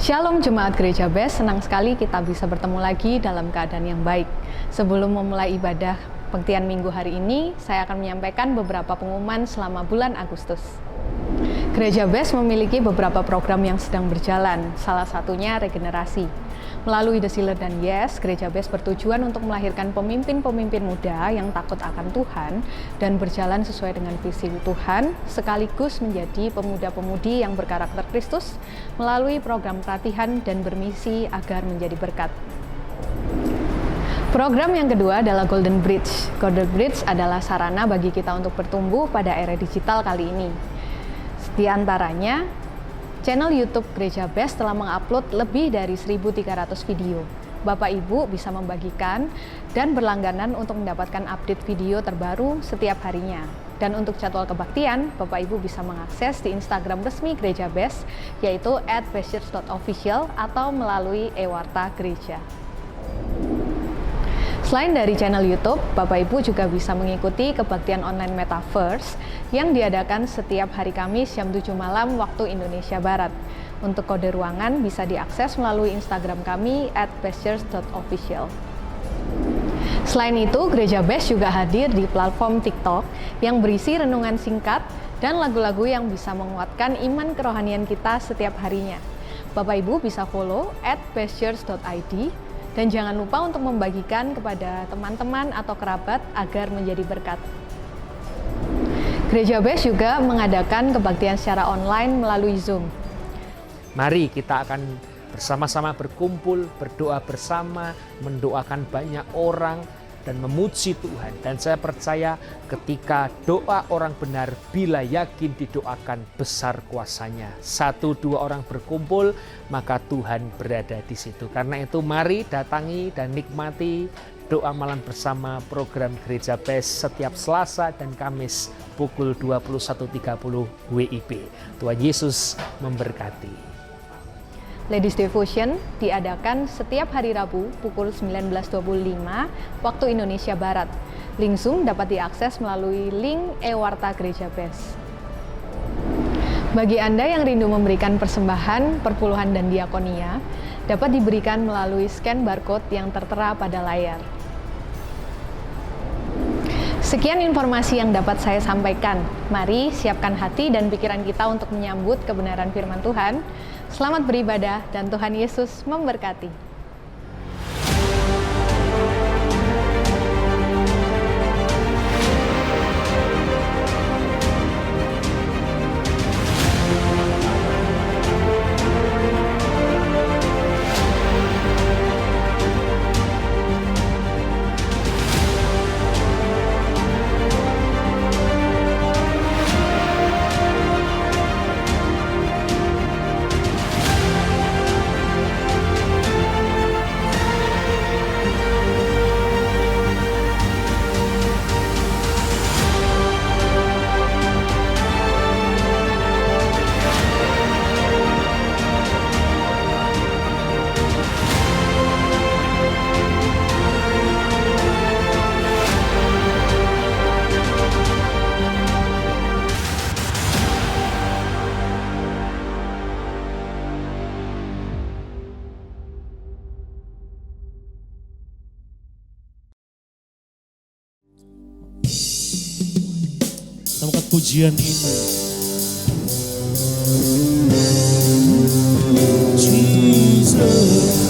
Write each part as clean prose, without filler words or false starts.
Shalom Jemaat Gereja BES, senang sekali kita bisa bertemu lagi dalam keadaan yang baik. Sebelum memulai ibadah pengtian minggu hari ini, saya akan menyampaikan beberapa pengumuman selama bulan Agustus. Gereja BES memiliki beberapa program yang sedang berjalan, salah satunya regenerasi. Melalui The Sealer dan Yes, Gereja BES bertujuan untuk melahirkan pemimpin-pemimpin muda yang takut akan Tuhan dan berjalan sesuai dengan visi Tuhan, sekaligus menjadi pemuda-pemudi yang berkarakter Kristus melalui program pelatihan dan bermisi agar menjadi berkat. Program yang kedua adalah Golden Bridge. Golden Bridge adalah sarana bagi kita untuk bertumbuh pada era digital kali ini. Di antaranya, channel YouTube Gereja BES telah mengupload lebih dari 1.300 video. Bapak Ibu bisa membagikan dan berlangganan untuk mendapatkan update video terbaru setiap harinya. Dan untuk jadwal kebaktian, Bapak Ibu bisa mengakses di Instagram resmi Gereja BES, yaitu @bestchurch.official atau melalui eWarta Gereja. Selain dari channel YouTube, Bapak Ibu juga bisa mengikuti kebaktian online Metaverse yang diadakan setiap hari Kamis jam 7 malam waktu Indonesia Barat. Untuk kode ruangan bisa diakses melalui Instagram kami @bestchurch.official. Selain itu, Gereja BES juga hadir di platform TikTok yang berisi renungan singkat dan lagu-lagu yang bisa menguatkan iman kerohanian kita setiap harinya. Bapak Ibu bisa follow @bestchurch.id dan jangan lupa untuk membagikan kepada teman-teman atau kerabat agar menjadi berkat. Gereja BES juga mengadakan kebaktian secara online melalui Zoom. Mari kita akan bersama-sama berkumpul, berdoa bersama, mendoakan banyak orang, dan memuji Tuhan. Dan saya percaya ketika doa orang benar, bila yakin didoakan, besar kuasanya. 1-2 orang berkumpul, maka Tuhan berada di situ. Karena itu mari datangi dan nikmati doa malam bersama program Gereja BES setiap Selasa dan Kamis pukul 21.30 WIB. Tuhan Yesus memberkati. Ladies Devotion diadakan setiap hari Rabu pukul 19.25 waktu Indonesia Barat. Link Zoom dapat diakses melalui link eWarta Gereja BES. Bagi Anda yang rindu memberikan persembahan, perpuluhan, dan diakonia, dapat diberikan melalui scan barcode yang tertera pada layar. Sekian informasi yang dapat saya sampaikan. Mari siapkan hati dan pikiran kita untuk menyambut kebenaran firman Tuhan. Selamat beribadah dan Tuhan Yesus memberkati. Sambungkan pujian ini. Jesus.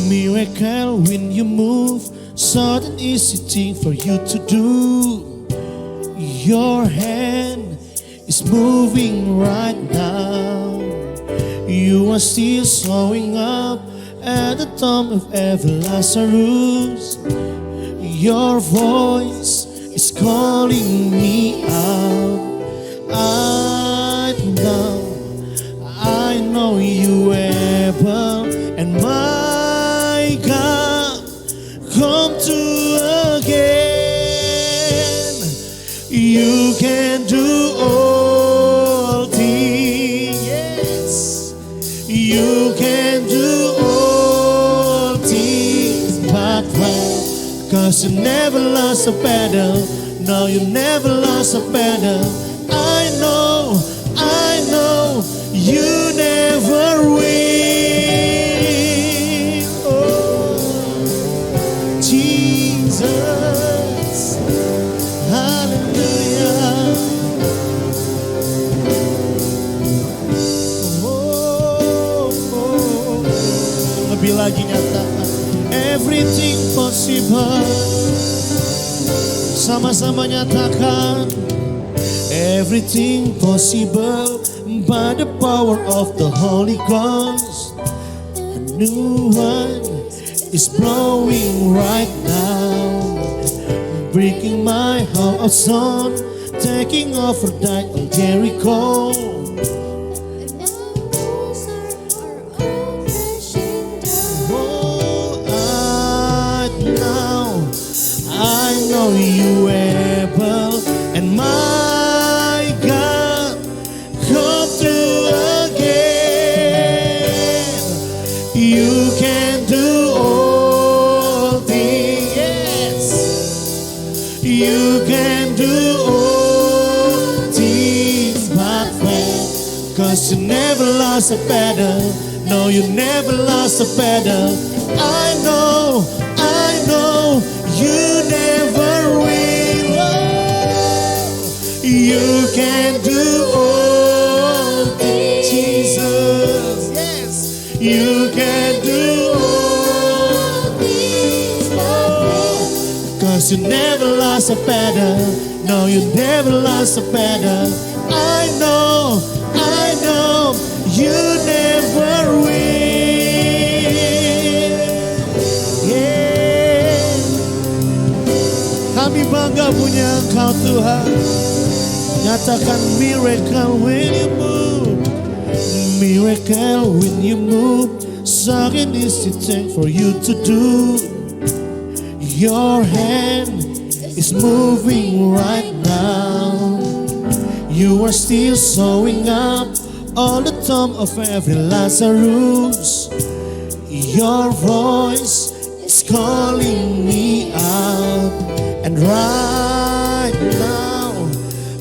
Miracle when you move, sudden easy thing for you to do. Your hand is moving right now. You are still showing up at the tomb of every Lazarus. Your voice is calling me out. I know you able, and my God, come to again. You can do all things. Yes. 'cause you never lost a battle. No, you never lost a battle. I know you never win. Oh, Jesus, hallelujah. Lebih lagi nyatakan everything possible. Sama-sama nyatakan everything possible by the power of the Holy Ghost. A new one is blowing right now, breaking my house on, taking over that on Jericho. I know you able, and my God, come through again. You can do all things, yes. You can do all things but fail, 'cause you never lost a battle. No, you never lost a battle. I know you never will. You can do all things, Jesus. Yes, you can do all things. 'Cause you never lost a battle. No, you never lost a battle. I know you never will. Kami bangga punya Engkau Tuhan. Nyatakan miracle when you move. Miracle when you move. Such an easy thing for you to do. Your hand is moving right now. You are still showing up all the time of every Lazarus. Your voice is calling me out. And right now,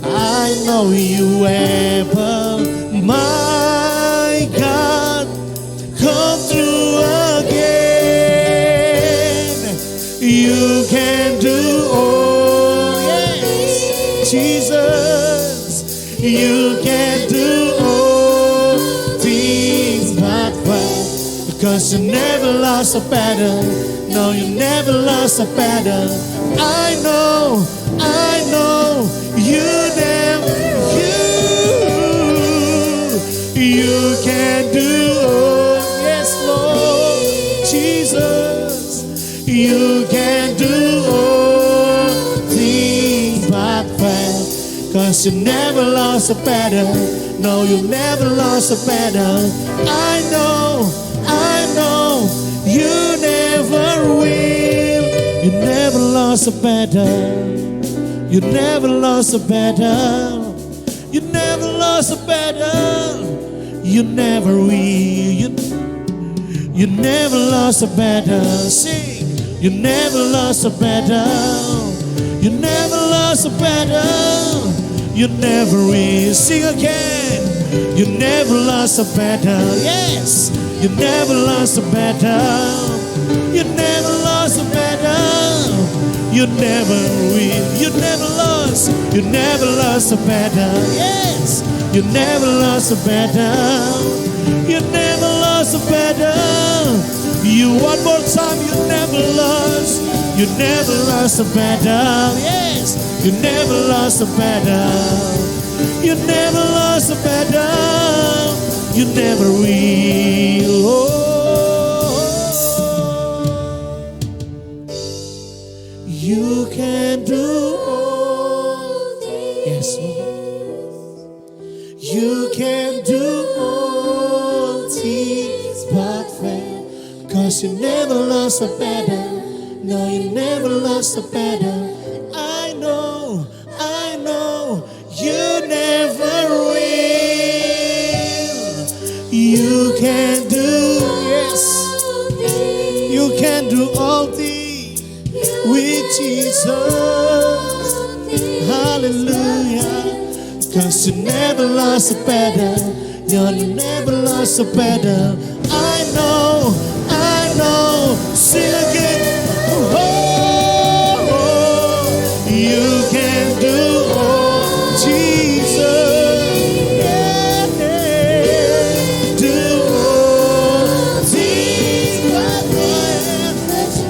I know you able, my God, come through again. You can do all, yes, Jesus. You can do all things but fail, because you never lost a battle. No, you never lost a battle. I know you never, you can do all, yes Lord, Jesus, you can do all things but fail, 'cause you never lost a battle. No, you never lost a battle. I know you never will. You never lost a battle. You never lost a battle. You never lost a battle. You never will. You never lost a battle. Sing. You never lost a battle. You never lost a battle. You never will. Sing again. You never lost a battle. Yes. You never lost a battle. You never lost a battle. You never will. You never lost. You never lost a battle. Yes. You never lost a battle. You never lost a battle. You one more time. You never lost. You never lost a battle. Yes. You never lost a battle. You never lost a battle. You never will. Oh. You can do all things. Yes, Lord. You can do all things but fail, 'cause you never lost a battle. No, you never lost a battle. I know you never will. You can do, yes, you can do all things. with Jesus. Hallelujah. 'Cause you never lost a battle. You never lost a battle. I know. Sing again. Oh, you can do all, Jesus. Yeah, do all things.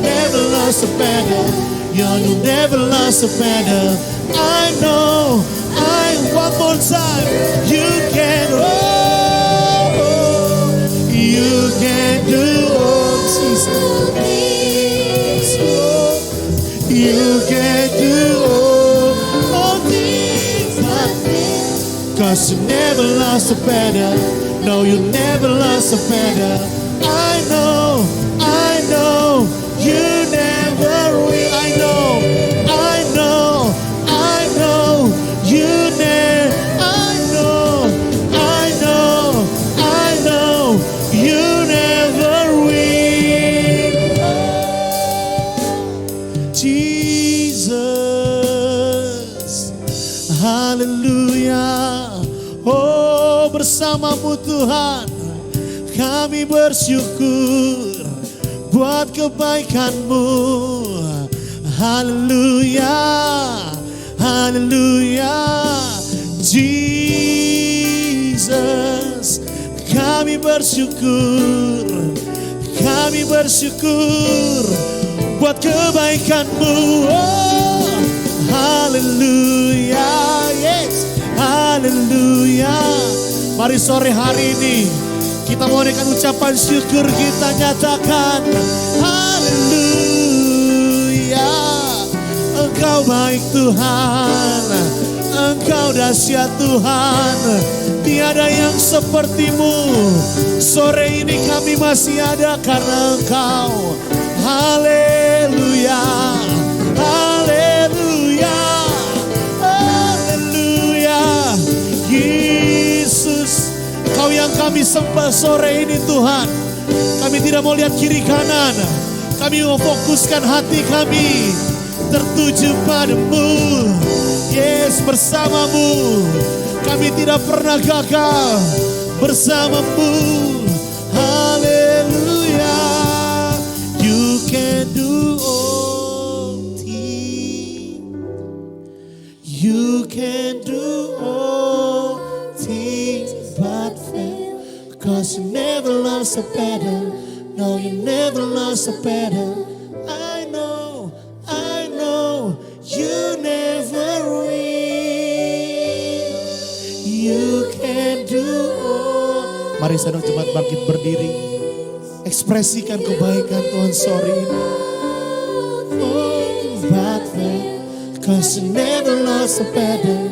Never lost a battle. You never lost a battle. I know. One more time. You can. You can do all, Jesus. You can do all things. 'Cause you never lost a battle. No, you never lost a battle. I know. You never will. I know. You never. I know. You never will. Jesus. Haleluya. Oh, bersamamu Tuhan kami bersyukur buat kebaikan-Mu. Haleluya. Jesus, kami bersyukur buat kebaikan-Mu. Oh, haleluya, yes, haleluya. Mari sore hari ini kita mau dengan ucapan syukur kita nyatakan haleluya. Engkau baik Tuhan, Engkau dahsyat Tuhan, tiada yang seperti-Mu. Sore ini kami masih ada karena Engkau. Haleluya, haleluya, haleluya. Yesus, Kau yang kami sembah sore ini Tuhan. Kami tidak mau lihat kiri kanan, kami mau fokuskan hati kami tertuju padamu. Yes, bersamamu kami tidak pernah gagal, bersamamu. Haleluya. You can do all things. You can do all things but fail. 'Cause you never lost a battle. No, you never lost a battle. I know. You never will. You can do all. Mari sedang cepat bangkit berdiri. Ekspresikan kebaikan Tuhan sore ini. Oh, but 'cause you never lost a battle.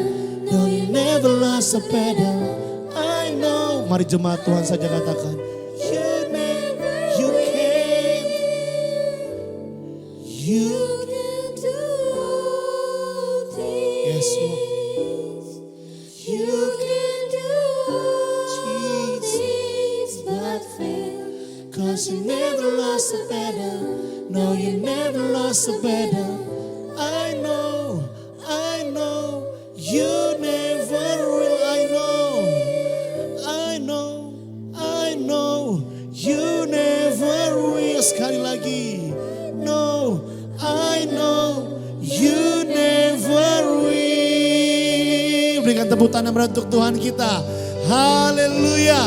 No, you never lost a battle. I know. Mari jemaat Tuhan saja katakan. You can. You yes, Lord. You can do all things but fail. 'Cause you never lost a battle. No, you never lost a battle. I know. You never will. I know. You never will. Sekali lagi. No, I know. You never will. Berikan tepuk tangan untuk Tuhan kita. Haleluya.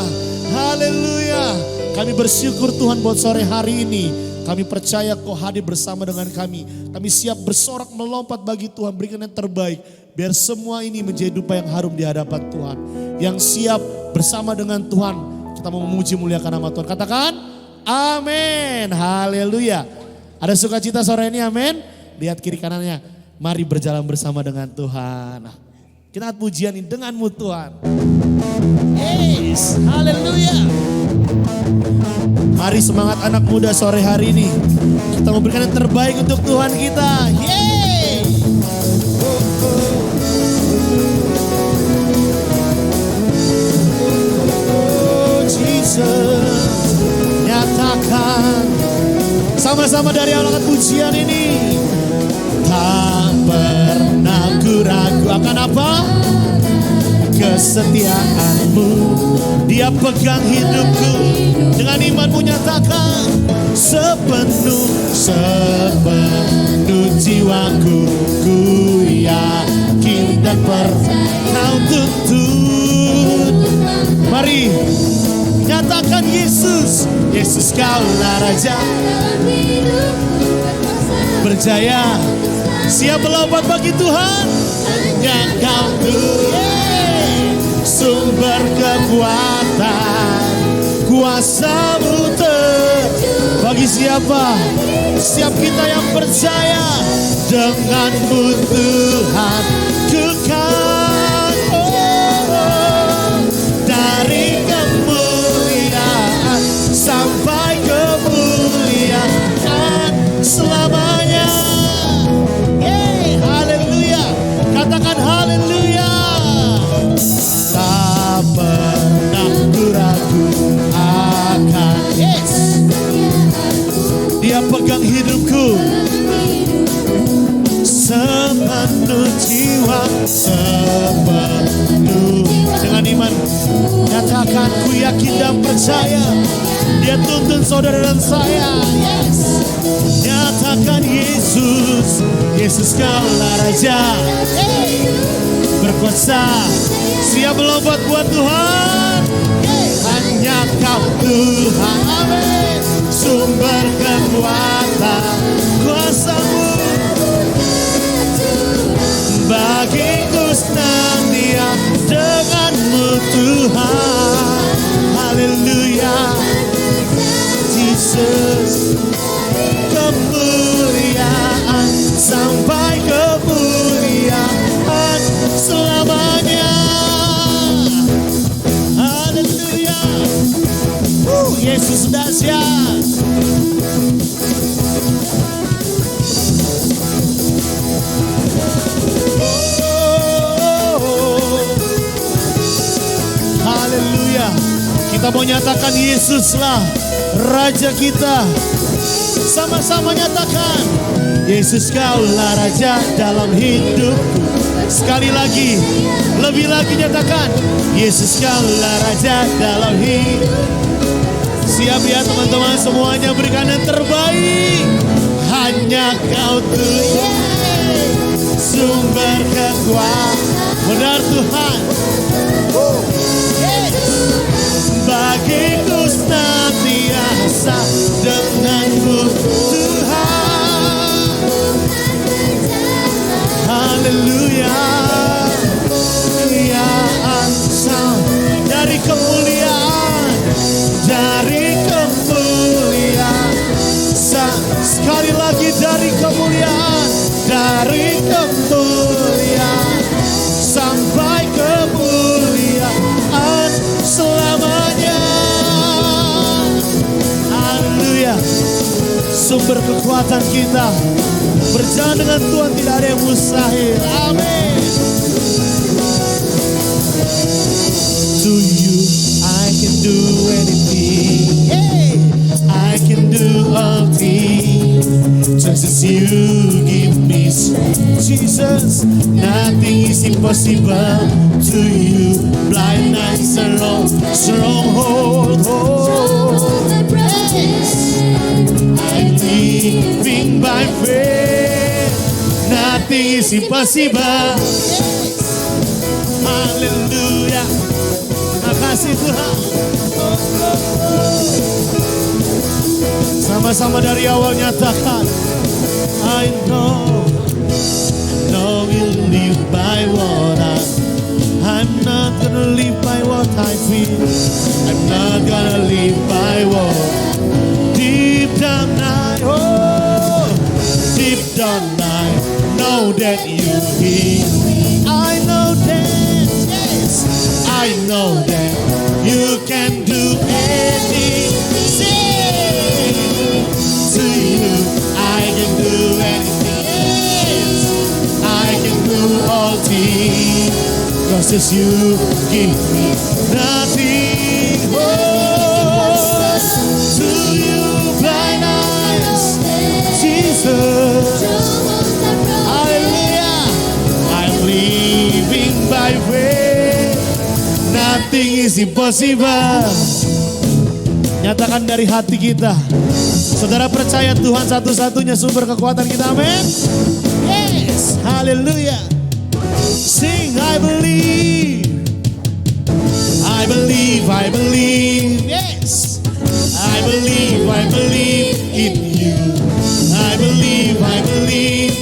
Haleluya. Kami bersyukur Tuhan buat sore hari ini. Kami percaya Kau hadir bersama dengan kami. Kami siap bersorak melompat bagi Tuhan. Berikan yang terbaik. Biar semua ini menjadi dupa yang harum di hadapan Tuhan. Yang siap bersama dengan Tuhan. Kita mau memuji muliakan nama Tuhan. Katakan amin. Haleluya. Ada sukacita sore ini, amin. Lihat kiri kanannya. Mari berjalan bersama dengan Tuhan. Kita angkat pujian ini denganmu Tuhan. Yes, haleluya. Mari semangat anak muda sore hari ini. Kita memberikan yang terbaik untuk Tuhan kita. Yeay. Oh Jesus. Nyatakan. Sama-sama dari awal angkat pujian ini. Tak pernah ku ragu akan apa? Kesetiaanmu. Dia pegang hidupku. Dengan imanmu nyatakan, sepenuh jiwaku ku yakin dan kau tuntun. Mari nyatakan Yesus, Yesus kaulah Raja. Percaya, siap melompat bagi Tuhan. Hanya Kau Tuhan, sumber kekuatan, kuasa-Mu bagi siapa? Siap kita yang percaya. Dengan-Mu Tuhan kekal, dari kemuliaan sampai kemuliaan selamanya. Haleluya. Katakan haleluya. Tak pernah ku ragu akan Dia pegang hidupku. Sepenuh jiwa, sepenuh dengan iman. Nyatakan, ku yakin dan percaya. Dia tuntun saudara dan saya. Nyatakan Yesus, Yesus kaulah Raja. Berkuasa, siap melompat buat Tuhan. Hanya Kau Tuhan, amin. Sumber kekuatan, kuasa-Mu bagiku setia. Dengan-Mu Tuhan, haleluya. Yesus, kemuliaan sampai kemuliaan selamanya. Haleluya. Yesus dahsyat. Haleluya. Kita mau nyatakan Yesuslah Raja kita. Sama-sama nyatakan, Yesus kaulah Raja dalam hidupku. Sekali lagi, lebih lagi nyatakan, Yesus kaulah Raja dalam hidup. Siap ya teman-teman semuanya, berikan yang terbaik. Hanya Kau Tuhan, sumber kekuatan. Benar Tuhan. Bagiku senantiasa dengan-Mu Tuhan. Haleluya. Kemuliaan dari kemuliaan, dari kemuliaan. Sekali lagi dari kemuliaan, dari kemuliaan sampai kemuliaan selamanya. Haleluya. Sumber kekuatan kita, berjalan dengan Tuhan tidak ada yang mustahil. Amin. To you I can do anything. Hey, I can do all things. Just as you give me strength. Jesus, nothing is impossible to you. Blind eyes alone, stronghold. I'm living by faith. Nothing is impossible. Haleluya. Makasih Tuhan. Sama-sama dari awal nyatakan, I know we'll live by what I'm not gonna live by what I feel. I'm not gonna live by what deep down I know that you hear. I know that, yes, I know that you can do anything. To you, I can do anything. I can do all things. 'Cause it's you give me nothing. To you, blind eyes, Jesus. is impossible. Nyatakan dari hati kita. Saudara percaya Tuhan satu-satunya sumber kekuatan kita, amin? Yes, haleluya. Sing, I believe. I believe, I believe, yes. I believe in you. I believe,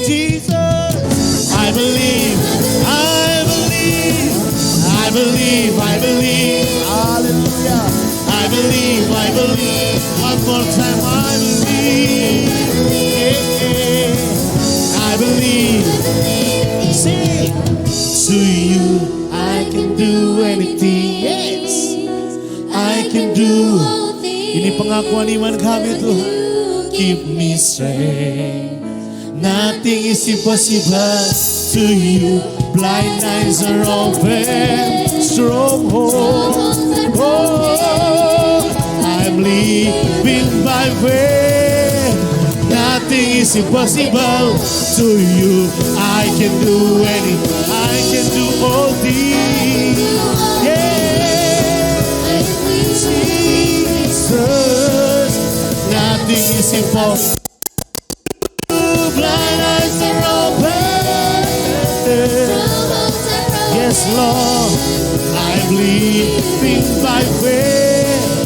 Jesus. I believe, hallelujah. I believe, one more time, I believe, yeah. I believe, sing, to you I can do anything, yes, I can do. Ini pengakuan iman kami Tuhan. Keep me straight, nothing is impossible to you. Blind eyes are open, strongholds. Oh, I'm living by faith. Nothing is impossible to you. I can do anything. I can do all things. Yeah, Jesus. Nothing is impossible. Blind eyes are open. Yes, Lord. I'm living by faith.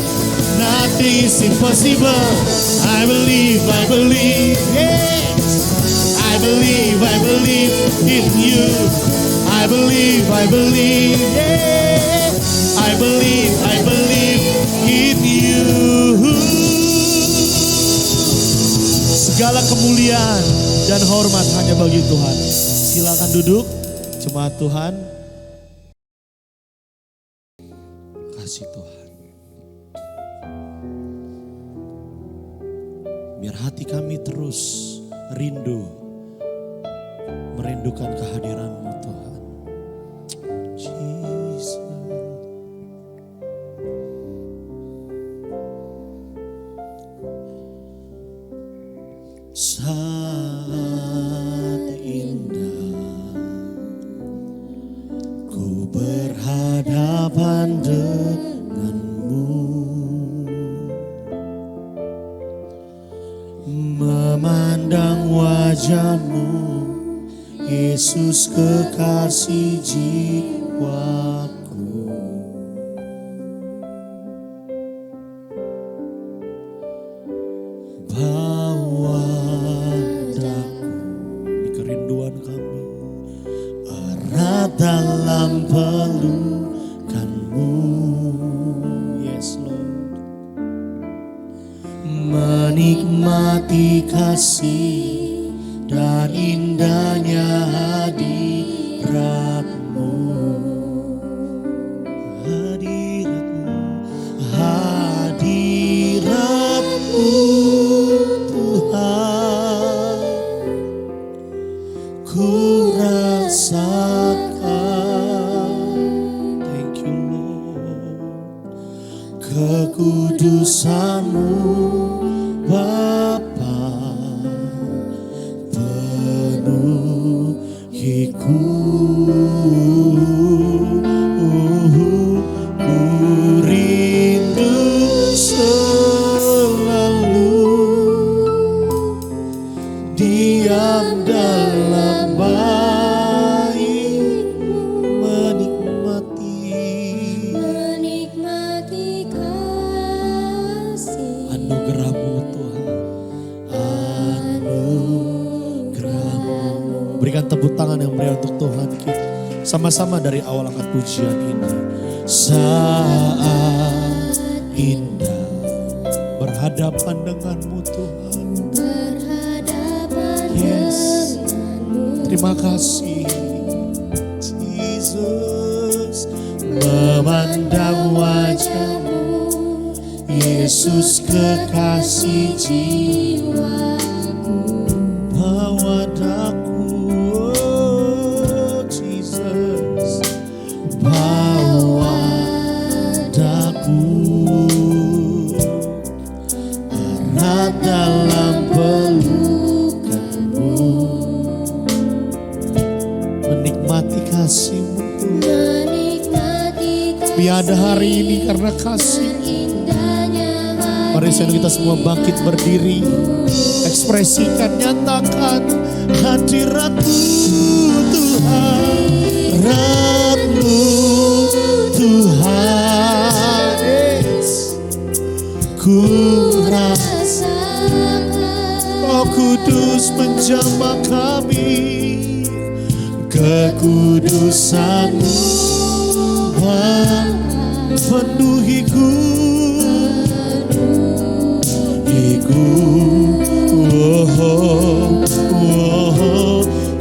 Nothing is impossible. I believe, yes. I believe in you. I believe, yeah. I believe in you. Segala kemuliaan dan hormat hanya bagi Tuhan. Silakan duduk, jemaat Tuhan. Kasih Tuhan. Biar hati kami terus rindu, merindukan kehadiran-Mu Tuhan. Jesus. Saat indah ku berhadapan denganmu, memandang wajah-Mu, Yesus kekasih jiwaku. Bawa daku, ini kerinduan kami, erat dalam pelukan-Mu, yes Lord. Menikmati kasih dan indahnya hadirat-Mu, hadirat-Mu Tuhan, ku rasakan. Thank you Lord, kekudusan-Mu Bapa penuhiku. Ku rindu selalu diam dalam bait-Mu, menikmati kasih anugerah-Mu Tuhan, anugerah-Mu. Berikan tepuk tangan yang meriah untuk Tuhan kita. Sama-sama dari awal angkat pujian ini. Saat indah berhadapan dengan-Mu Tuhan. Yes, terima kasih Jesus. Memandang wajah-Mu, Yesus kekasih jiwaku. Bawa daku, oh Jesus. Bawa daku, erat dalam pelukan-Mu. Menikmati kasih-Mu Tuhan. Tiada hari ini karena kasih. Mari kita semua bangkit berdiri, ekspresikan, nyatakan hadirat-Mu Tuhan, hadirat-Mu Tuhan. Yes. Ku rasakan Roh Kudus menjamah kami, kekudusan-Mu penuhiku.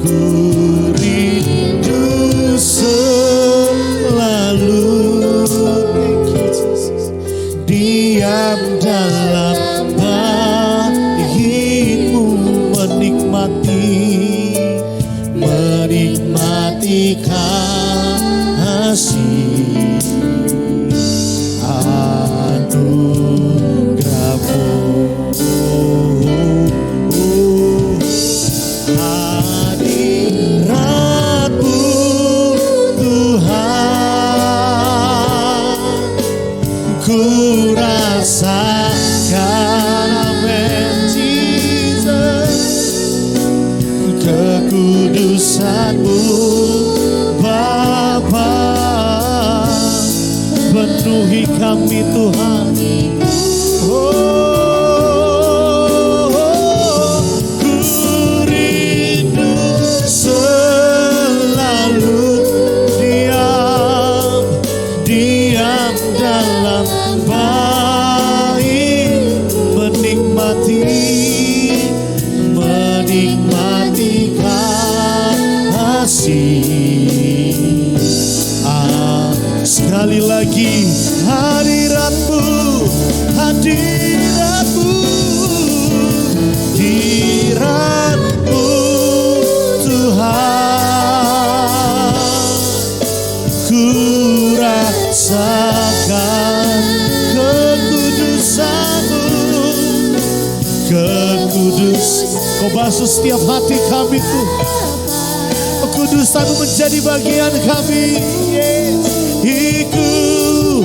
Ku rindu selalu diam dalam bait-Mu, menikmati kasih anugerah-Mu. Hadirat-Mu Tuhan, ku rasakan, amen Jesus, kekudusan-Mu Bapa, penuhi kami Tuhan. Sekali lagi, hadirat-Mu, hadirat-Mu, hadirat-Mu Tuhan, ku rasakan kekudusan-Mu, kekudus. Kau basuh setiap hati kami Tuhan, kekudusan-Mu menjadi bagian kami. Iku,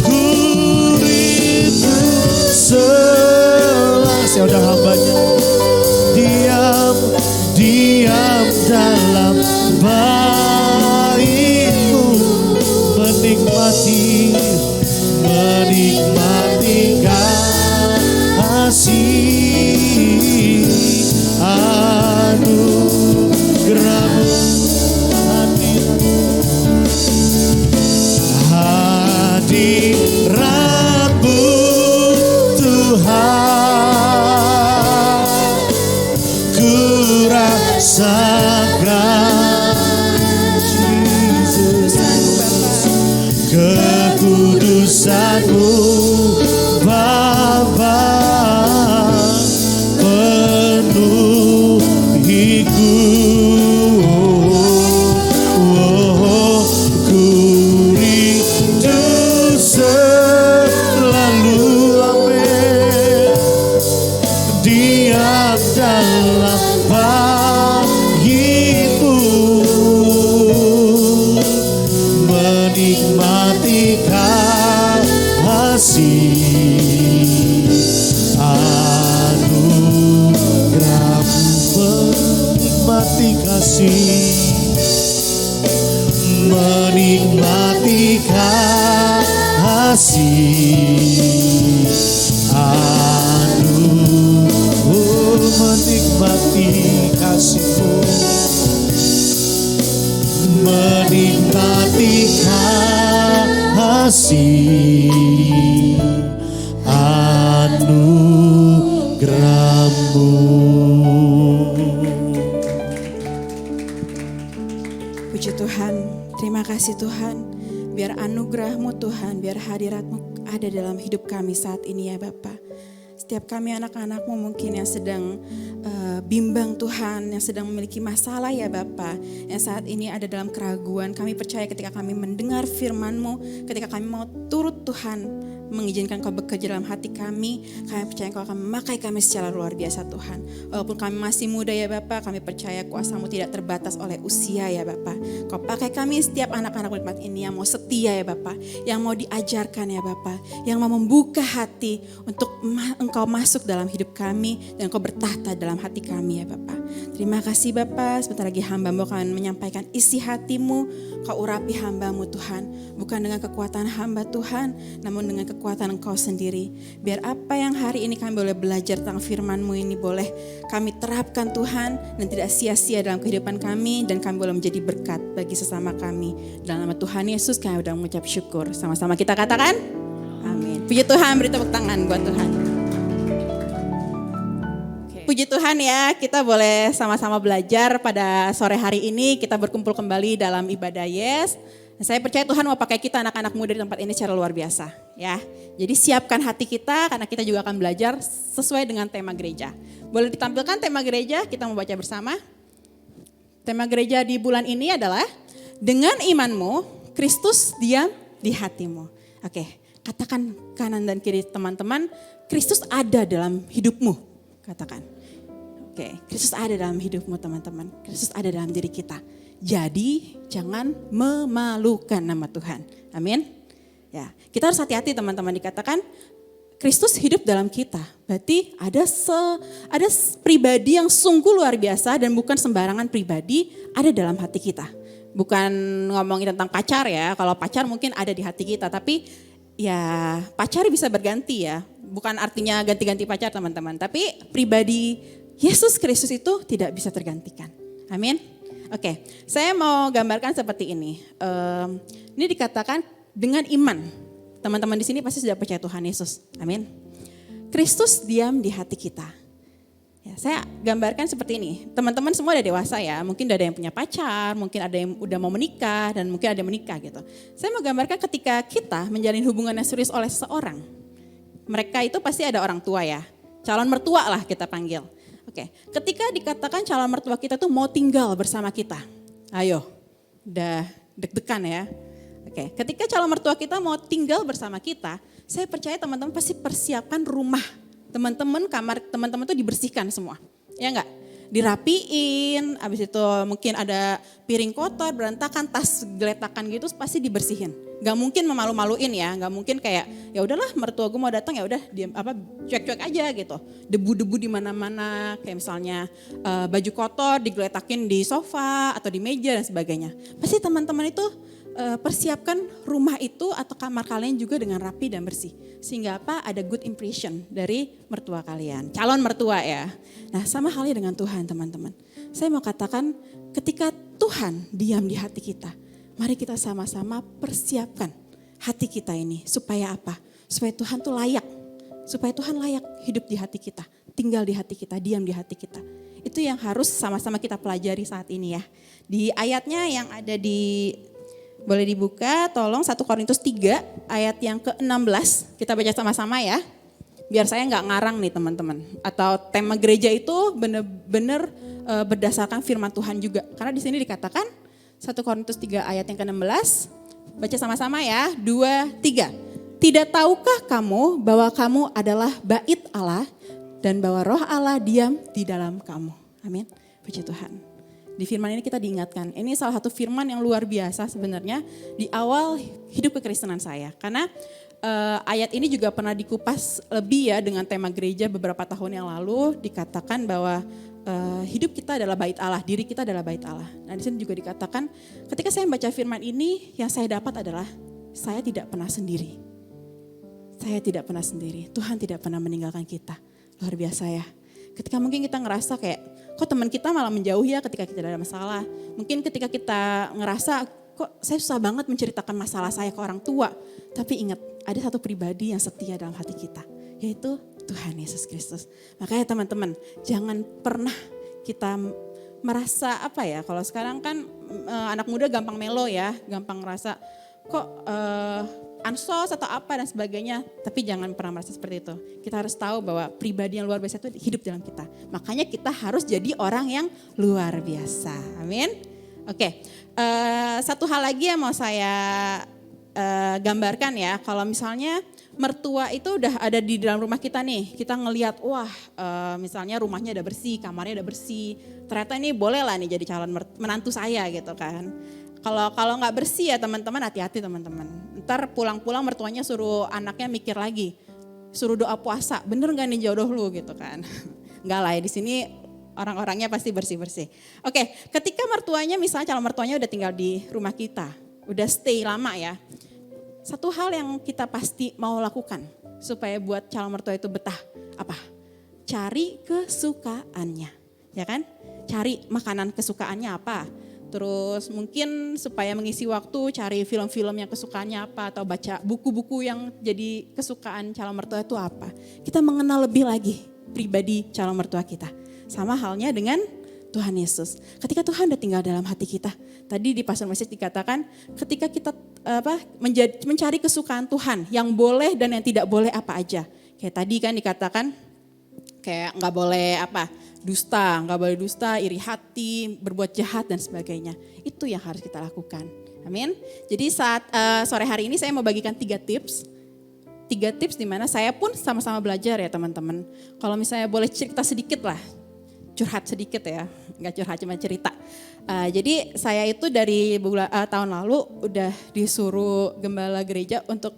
ku rindu selalu. Saya udah hambanya, diam dalam bait-Mu, menikmati kasih anugerah-Mu. Hadirat-Mu Tuhan, ku rasakan Jesus, kekudusan-Mu Bapa, penuhiku. Menikmati kasih anugerah-Mu, menikmati kasih, menikmati kasih menikmati kasih-Mu, menikmati kasih anugerah-Mu. Puji Tuhan, terima kasih Tuhan. Biar anugerah-Mu Tuhan, biar hadirat-Mu ada dalam hidup kami saat ini ya Bapa. setiap kami anak-anak-Mu mungkin yang sedang bimbang Tuhan, yang sedang memiliki masalah ya Bapa, yang saat ini ada dalam keraguan. Kami percaya ketika kami mendengar firman-Mu, ketika kami mau turut Tuhan, mengizinkan Kau bekerja dalam hati kami percaya Kau akan memakai kami secara luar biasa Tuhan. Walaupun kami masih muda ya Bapa, kami percaya kuasa-Mu tidak terbatas oleh usia ya Bapa. Kau pakai kami setiap anak-anak tempat ini yang mau setia ya Bapa, yang mau diajarkan ya Bapa, yang mau membuka hati untuk Engkau masuk dalam hidup kami dan Engkau bertahta dalam hati kami ya Bapa. Terima kasih Bapa, sebentar lagi hamba-Mu akan menyampaikan isi hati-Mu. Kau urapi hamba-Mu Tuhan, bukan dengan kekuatan hamba Tuhan, namun dengan kekuatan Engkau sendiri. Biar apa yang hari ini kami boleh belajar tentang firman-Mu ini boleh kami terapkan Tuhan dan tidak sia-sia dalam kehidupan kami, dan kami boleh menjadi berkat bagi sesama kami. Dalam nama Tuhan Yesus kami sudah mengucap syukur. Sama-sama kita katakan amin. Puji Tuhan, beri tepuk tangan buat Tuhan. Puji Tuhan ya, kita boleh sama-sama belajar pada sore hari ini. Kita berkumpul kembali dalam ibadah Yes. Saya percaya Tuhan mau pakai kita anak-anak muda di tempat ini secara luar biasa ya. Jadi siapkan hati kita karena kita juga akan belajar sesuai dengan tema gereja. Boleh ditampilkan tema gereja, kita membaca bersama. Tema gereja di bulan ini adalah dengan imanmu, Kristus diam di hatimu. Oke, katakan kanan dan kiri teman-teman, Kristus ada dalam hidupmu. Katakan. Oke, Kristus ada dalam hidupmu teman-teman. Kristus ada dalam diri kita. Jadi jangan memalukan nama Tuhan. Amin. Ya, kita harus hati-hati teman-teman, dikatakan Kristus hidup dalam kita. Berarti ada pribadi yang sungguh luar biasa dan bukan sembarangan pribadi ada dalam hati kita. Bukan ngomongin tentang pacar ya. Kalau pacar mungkin ada di hati kita, tapi ya pacar bisa berganti ya. Bukan artinya ganti-ganti pacar teman-teman, tapi pribadi Yesus Kristus itu tidak bisa tergantikan. Amin. Oke, saya mau gambarkan seperti ini. Ini dikatakan dengan iman. Teman-teman di sini pasti sudah percaya Tuhan Yesus. Amin. Kristus diam di hati kita. Ya, saya gambarkan seperti ini. Teman-teman semua udah dewasa ya. Mungkin ada yang punya pacar, mungkin ada yang udah mau menikah, dan mungkin ada yang menikah gitu. Saya mau gambarkan ketika kita menjalin hubungan yang serius oleh seseorang. Mereka itu pasti ada orang tua ya. Calon mertua lah kita panggil. Oke, ketika dikatakan calon mertua kita tuh mau tinggal bersama kita. Ayo, udah deg-degan ya. Oke, ketika calon mertua kita mau tinggal bersama kita, saya percaya teman-teman pasti persiapkan rumah. Teman-teman, kamar teman-teman tuh dibersihkan semua. Ya enggak? Dirapiin, habis itu mungkin ada piring kotor, berantakan, tas geletakan gitu pasti dibersihin. Gak mungkin memalu-maluin ya, gak mungkin kayak ya udahlah mertua gue mau datang ya udah cuek-cuek aja gitu. Debu-debu di mana-mana, kayak misalnya baju kotor digeletakin di sofa atau di meja dan sebagainya. Pasti teman-teman itu persiapkan rumah itu atau kamar kalian juga dengan rapi dan bersih. Sehingga apa? Ada good impression dari mertua kalian, calon mertua ya. Nah sama halnya dengan Tuhan teman-teman. Saya mau katakan ketika Tuhan diam di hati kita, mari kita sama-sama persiapkan hati kita ini. Supaya apa? Supaya Tuhan tuh layak. Supaya Tuhan layak hidup di hati kita. Tinggal di hati kita, diam di hati kita. Itu yang harus sama-sama kita pelajari saat ini ya. Di ayatnya yang ada di, boleh dibuka tolong 1 Korintus 3 ayat yang ke-16. Kita baca sama-sama ya. Biar saya nggak ngarang nih teman-teman. Atau tema gereja itu benar-benar berdasarkan firman Tuhan juga. Karena di sini dikatakan 1 Korintus 3 ayat yang ke-16, baca sama-sama ya, 2, 3. Tidak tahukah kamu bahwa kamu adalah bait Allah dan bahwa roh Allah diam di dalam kamu. Amin, puji Tuhan. Di firman ini kita diingatkan, ini salah satu firman yang luar biasa sebenarnya di awal hidup kekristenan saya. Karena ayat ini juga pernah dikupas lebih ya dengan tema gereja beberapa tahun yang lalu, dikatakan bahwa hidup kita adalah bait Allah, diri kita adalah bait Allah. Nah di sini juga dikatakan, ketika saya membaca firman ini, yang saya dapat adalah saya tidak pernah sendiri. Saya tidak pernah sendiri. Tuhan tidak pernah meninggalkan kita. Luar biasa ya. Ketika mungkin kita ngerasa kayak, kok teman kita malah menjauh ya ketika kita ada masalah. Mungkin ketika kita ngerasa, kok saya susah banget menceritakan masalah saya ke orang tua. Tapi ingat, ada satu pribadi yang setia dalam hati kita, yaitu Tuhan Yesus Kristus. Makanya teman-teman, jangan pernah kita merasa apa ya, kalau sekarang kan anak muda gampang melo ya, gampang ngerasa kok ansos atau apa dan sebagainya. Tapi jangan pernah merasa seperti itu. Kita harus tahu bahwa pribadi yang luar biasa itu hidup dalam kita. Makanya kita harus jadi orang yang luar biasa. Amin. Oke, satu hal lagi yang mau saya gambarkan ya. Kalau misalnya mertua itu udah ada di dalam rumah kita nih. Kita ngelihat, wah misalnya rumahnya udah bersih, kamarnya udah bersih. Ternyata ini boleh lah nih jadi calon menantu saya gitu kan. Kalau nggak bersih ya teman-teman, hati-hati teman-teman. Ntar pulang-pulang mertuanya suruh anaknya mikir lagi, suruh doa puasa, bener nggak nih jodoh lu gitu kan? Nggak lah ya, di sini orang-orangnya pasti bersih-bersih. Oke, ketika mertuanya misalnya calon mertuanya udah tinggal di rumah kita, udah stay lama ya. Satu hal yang kita pasti mau lakukan supaya buat calon mertua itu betah, apa? Cari kesukaannya, ya kan? Cari makanan kesukaannya apa? Terus mungkin supaya mengisi waktu cari film-film yang kesukaannya apa atau baca buku-buku yang jadi kesukaan calon mertua itu apa. Kita mengenal lebih lagi pribadi calon mertua kita. Sama halnya dengan Tuhan Yesus. Ketika Tuhan udah tinggal dalam hati kita. Tadi di pasal message dikatakan ketika kita mencari kesukaan Tuhan yang boleh dan yang tidak boleh apa aja. Kayak tadi kan dikatakan kayak nggak boleh nggak boleh dusta, iri hati, berbuat jahat dan sebagainya. Itu yang harus kita lakukan. Amin. Jadi saat sore hari ini saya mau bagikan 3 tips. 3 tips di mana saya pun sama-sama belajar ya teman-teman. Kalau misalnya boleh cerita sedikit lah, curhat sedikit ya, nggak curhat cuma cerita. Jadi saya itu dari tahun lalu udah disuruh gembala gereja untuk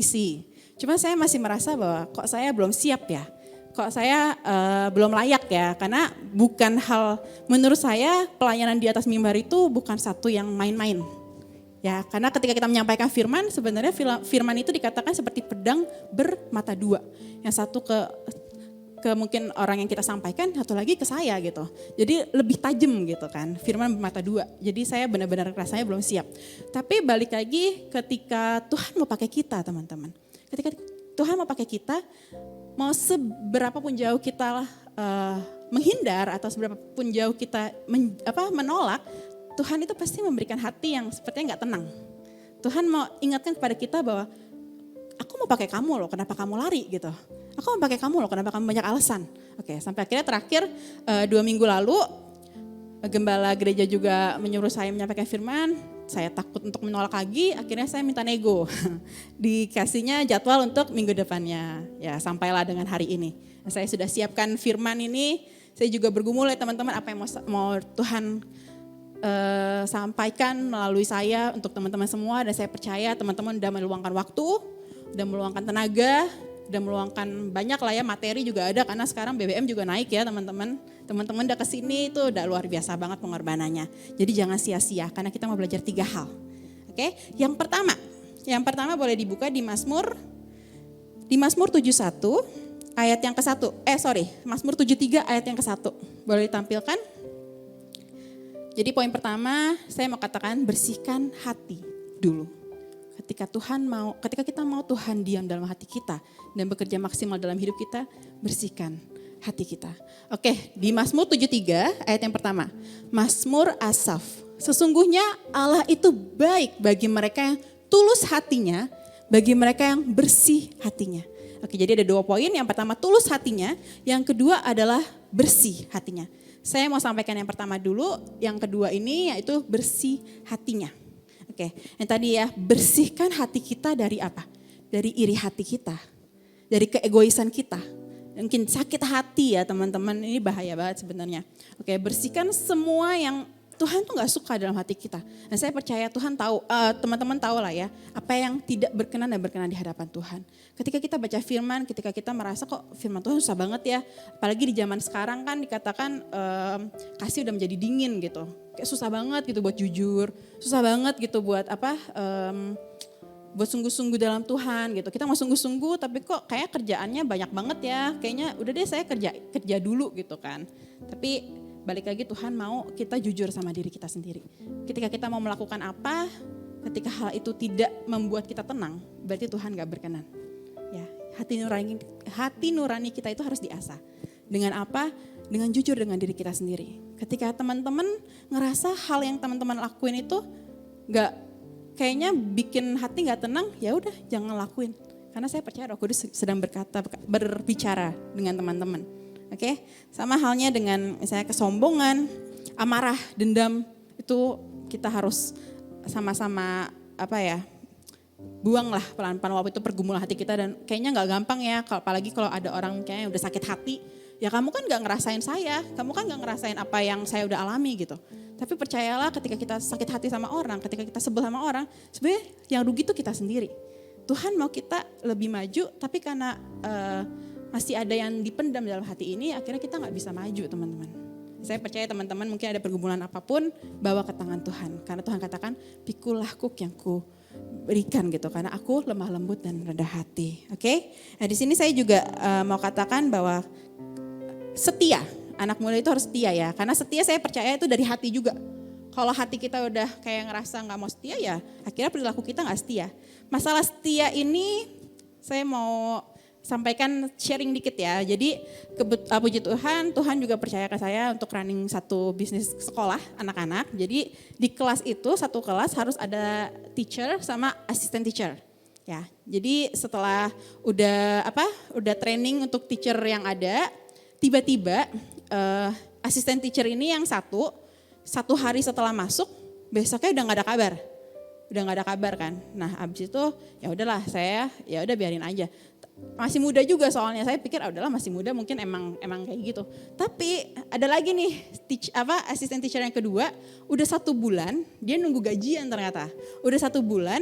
isi. Cuma saya masih merasa bahwa kok saya belum siap ya. Kok saya belum layak ya, karena bukan hal, menurut saya pelayanan di atas mimbar itu bukan satu yang main-main. Ya, karena ketika kita menyampaikan firman, sebenarnya firman itu dikatakan seperti pedang bermata dua. Yang satu ke mungkin orang yang kita sampaikan, satu lagi ke saya gitu. Jadi lebih tajam gitu kan, firman bermata dua. Jadi saya benar-benar rasanya belum siap. Tapi balik lagi ketika Tuhan mau pakai kita teman-teman. Ketika Tuhan mau pakai kita, mau seberapa pun jauh kita menghindar atau seberapa pun jauh kita menolak, Tuhan itu pasti memberikan hati yang sepertinya nggak tenang. Tuhan mau ingatkan kepada kita bahwa aku mau pakai kamu loh, kenapa kamu lari gitu. Aku mau pakai kamu loh, kenapa kamu banyak alasan. Oke, sampai akhirnya terakhir 2 minggu lalu gembala gereja juga menyuruh saya menyampaikan firman. Saya takut untuk menolak lagi, akhirnya saya minta nego. Dikasihnya jadwal untuk minggu depannya. Ya sampailah dengan hari ini. Nah, saya sudah siapkan firman ini. Saya juga bergumul ya teman-teman apa yang mau Tuhan sampaikan melalui saya untuk teman-teman semua. Dan saya percaya teman-teman udah meluangkan waktu, udah meluangkan tenaga, udah meluangkan banyak lah ya, materi juga ada karena sekarang BBM juga naik ya teman-teman. Teman-teman udah kesini itu udah luar biasa banget pengorbanannya. Jadi jangan sia-sia karena kita mau belajar 3 hal. Oke, yang pertama boleh dibuka di Mazmur 71 ayat yang ke-1. Mazmur 73 ayat yang ke-1. Boleh ditampilkan? Jadi poin pertama saya mau katakan bersihkan hati dulu. Ketika kita mau Tuhan diam dalam hati kita dan bekerja maksimal dalam hidup kita, bersihkan hati kita. Oke, di Mazmur 73 ayat yang pertama. Mazmur Asaf. Sesungguhnya Allah itu baik bagi mereka yang tulus hatinya, bagi mereka yang bersih hatinya. Oke, jadi ada 2 poin. Yang pertama tulus hatinya, yang kedua adalah bersih hatinya. Saya mau sampaikan yang pertama dulu, yang kedua ini yaitu bersih hatinya. Oke, yang tadi ya, bersihkan hati kita dari apa? Dari iri hati kita, dari keegoisan kita. Mungkin sakit hati ya teman-teman, ini bahaya banget sebenarnya. Oke, bersihkan semua yang Tuhan tuh gak suka dalam hati kita. Dan saya percaya Tuhan tahu, teman-teman tahu lah ya, apa yang tidak berkenan dan berkenan di hadapan Tuhan. Ketika kita baca firman, ketika kita merasa kok firman Tuhan susah banget ya. Apalagi di zaman sekarang kan dikatakan kasih udah menjadi dingin gitu. Kayak susah banget gitu buat jujur, susah banget gitu buat buat sungguh-sungguh dalam Tuhan gitu. Kita mau sungguh-sungguh tapi kok kayak kerjaannya banyak banget ya. Kayaknya udah deh saya kerja dulu gitu kan. Tapi balik lagi Tuhan mau kita jujur sama diri kita sendiri. Ketika kita mau melakukan apa, ketika hal itu tidak membuat kita tenang, berarti Tuhan gak berkenan. Ya, hati nurani kita itu harus diasah. Dengan apa? Dengan jujur dengan diri kita sendiri. Ketika teman-teman ngerasa hal yang teman-teman lakuin itu gak kayaknya bikin hati nggak tenang, ya udah jangan lakuin. Karena saya percaya Roh Kudus sedang berbicara dengan teman-teman. Oke, sama halnya dengan misalnya kesombongan, amarah, dendam, itu kita harus sama-sama buanglah pelan-pelan walaupun itu pergumulan hati kita, dan kayaknya nggak gampang ya, apalagi kalau ada orang kayaknya udah sakit hati, ya kamu kan nggak ngerasain saya, kamu kan nggak ngerasain apa yang saya udah alami gitu. Tapi percayalah ketika kita sakit hati sama orang, ketika kita sebel sama orang, sebenarnya yang rugi itu kita sendiri. Tuhan mau kita lebih maju, tapi karena masih ada yang dipendam dalam hati ini, akhirnya kita nggak bisa maju, teman-teman. Saya percaya teman-teman mungkin ada pergumulan apapun, bawa ke tangan Tuhan. Karena Tuhan katakan, pikulah kuk yang ku berikan gitu, karena aku lemah lembut dan rendah hati. Oke? Nah di sini saya juga mau katakan bahwa setia, anak muda itu harus setia ya. Karena setia saya percaya itu dari hati juga. Kalau hati kita udah kayak ngerasa nggak mau setia ya, akhirnya perilaku kita nggak setia. Masalah setia ini saya mau sampaikan sharing dikit ya. Jadi puji Tuhan, Tuhan juga percayakan saya untuk running satu bisnis sekolah anak-anak. Jadi di kelas itu, satu kelas harus ada teacher sama assistant teacher. Ya, jadi setelah udah training untuk teacher yang ada, tiba-tiba assistant teacher ini yang satu hari setelah masuk, besoknya udah nggak ada kabar. Udah nggak ada kabar kan. Nah abis itu ya udahlah saya ya udah biarin aja. Masih muda juga soalnya, saya pikir udahlah masih muda mungkin emang kayak gitu. Tapi ada lagi nih asisten teacher yang kedua, udah 1 bulan dia nunggu gajian ternyata. Udah 1 bulan,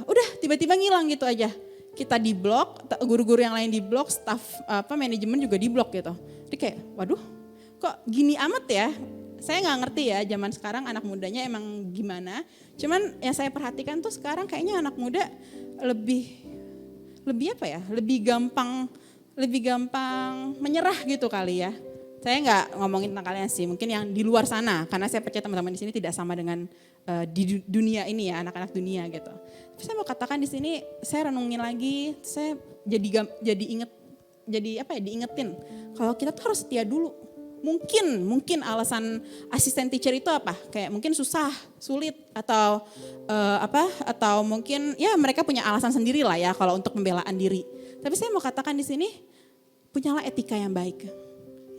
udah tiba-tiba ngilang gitu aja. Kita di blok, guru-guru yang lain di blok, staff manajemen juga di blok gitu. Jadi kayak waduh kok gini amat ya. Saya nggak ngerti ya zaman sekarang anak mudanya emang gimana. Cuman yang saya perhatikan tuh sekarang kayaknya anak muda lebih gampang menyerah gitu kali ya. Saya nggak ngomongin tentang kalian sih, mungkin yang di luar sana, karena saya percaya teman-teman di sini tidak sama dengan di dunia ini ya, anak-anak dunia gitu. Tapi saya mau katakan di sini, saya renungin lagi, saya diingetin kalau kita tuh harus setia dulu. Mungkin alasan asisten teacher itu apa? Kayak mungkin susah, sulit atau atau mungkin ya mereka punya alasan sendiri lah ya kalau untuk pembelaan diri. Tapi saya mau katakan di sini punyalah etika yang baik.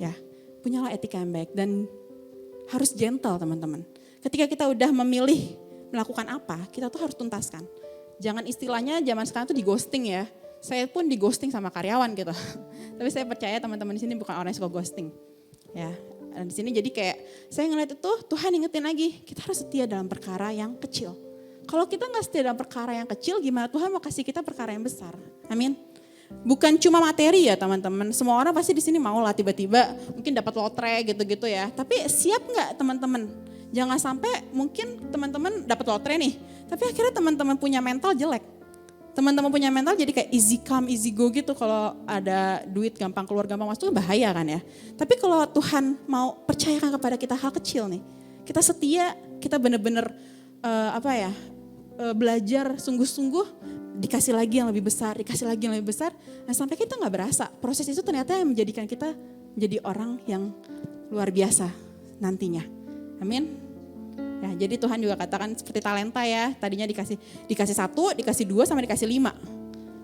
Ya, punyalah etika yang baik dan harus gentle teman-teman. Ketika kita udah memilih melakukan apa, kita tuh harus tuntaskan. Jangan istilahnya zaman sekarang tuh di ghosting ya. Saya pun di ghosting sama karyawan gitu. Tapi saya percaya teman-teman di sini bukan orang yang suka ghosting. Ya, dan di sini jadi kayak saya ngeliat itu Tuhan ingetin lagi, kita harus setia dalam perkara yang kecil. Kalau kita nggak setia dalam perkara yang kecil, gimana Tuhan mau kasih kita perkara yang besar? Amin. Bukan cuma materi ya teman-teman, semua orang pasti di sini mau lah tiba-tiba mungkin dapat lotre gitu-gitu ya. Tapi siap nggak teman-teman? Jangan sampai mungkin teman-teman dapat lotre nih, tapi akhirnya teman-teman punya mental jelek. Teman-teman punya mental jadi kayak easy come, easy go gitu, kalau ada duit gampang keluar, gampang masuk, bahaya kan ya. Tapi kalau Tuhan mau percayakan kepada kita hal kecil nih, kita setia, kita benar-benar belajar sungguh-sungguh, dikasih lagi yang lebih besar, dikasih lagi yang lebih besar, nah sampai kita gak berasa. Proses itu ternyata yang menjadikan kita menjadi orang yang luar biasa nantinya. Amin. Ya, jadi Tuhan juga katakan seperti talenta ya, tadinya dikasih 1, dikasih 2, sama dikasih 5.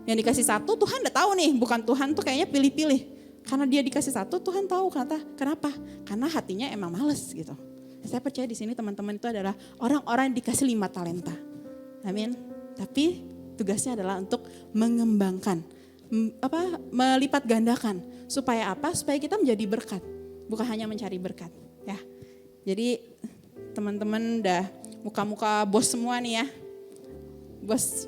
Yang dikasih 1 Tuhan udah tahu nih, bukan Tuhan tuh kayaknya pilih-pilih. Karena dia dikasih 1 Tuhan tahu kenapa? Karena hatinya emang males gitu. Saya percaya di sini teman-teman itu adalah orang-orang yang dikasih 5 talenta. Amin. Tapi tugasnya adalah untuk mengembangkan, melipat gandakan. Supaya apa? Supaya kita menjadi berkat, bukan hanya mencari berkat. Ya, jadi teman-teman udah muka-muka bos semua nih ya. Bos,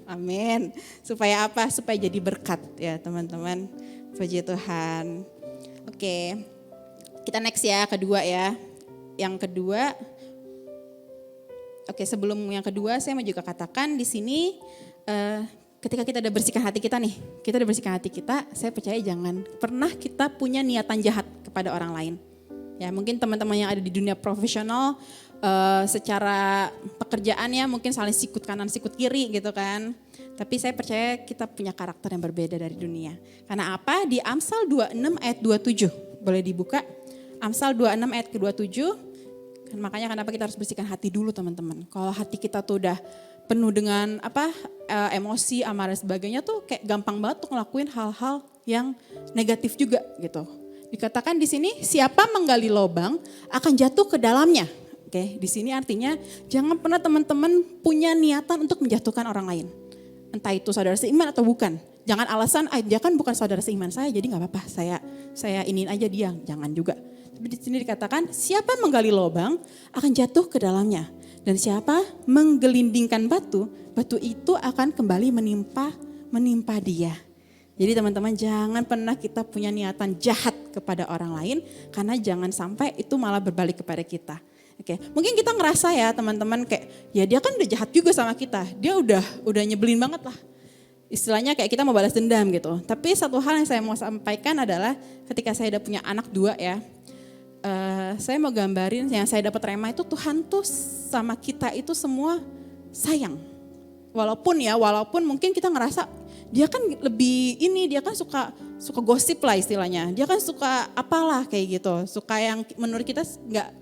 amin. Supaya apa? Supaya jadi berkat ya teman-teman. Puji Tuhan. Oke, kita next ya, kedua ya. Yang kedua, sebelum yang kedua saya mau juga katakan di sini ketika kita udah bersihkan hati kita nih, saya percaya jangan pernah kita punya niatan jahat kepada orang lain. Ya, mungkin teman-teman yang ada di dunia profesional secara pekerjaannya mungkin saling sikut kanan sikut kiri gitu kan. Tapi saya percaya kita punya karakter yang berbeda dari dunia. Karena apa? Di Amsal 26 ayat 27. Boleh dibuka. Amsal 26 ayat ke-27. Makanya kenapa kita harus bersihkan hati dulu teman-teman. Kalau hati kita tuh udah penuh dengan emosi, amarah dan sebagainya tuh kayak gampang banget tuh ngelakuin hal-hal yang negatif juga gitu. Dikatakan di sini siapa menggali lubang akan jatuh ke dalamnya. Oke, di sini artinya jangan pernah teman-teman punya niatan untuk menjatuhkan orang lain. Entah itu saudara seiman atau bukan. Jangan alasan, dia kan bukan saudara seiman saya jadi gak apa-apa, saya iniin aja dia. Jangan juga. Tapi di sini dikatakan siapa menggali lubang akan jatuh ke dalamnya. Dan siapa menggelindingkan batu, batu itu akan kembali menimpa dia. Jadi teman-teman jangan pernah kita punya niatan jahat kepada orang lain karena jangan sampai itu malah berbalik kepada kita. Oke, mungkin kita ngerasa ya teman-teman kayak ya dia kan udah jahat juga sama kita. Dia udah nyebelin banget lah. Istilahnya kayak kita mau balas dendam gitu. Tapi satu hal yang saya mau sampaikan adalah ketika saya udah punya anak 2 ya. Saya mau gambarin yang saya dapat rema itu Tuhan tuh sama kita itu semua sayang. Walaupun mungkin kita ngerasa dia kan lebih dia kan suka gosip lah istilahnya. Dia kan suka apalah kayak gitu, suka yang menurut kita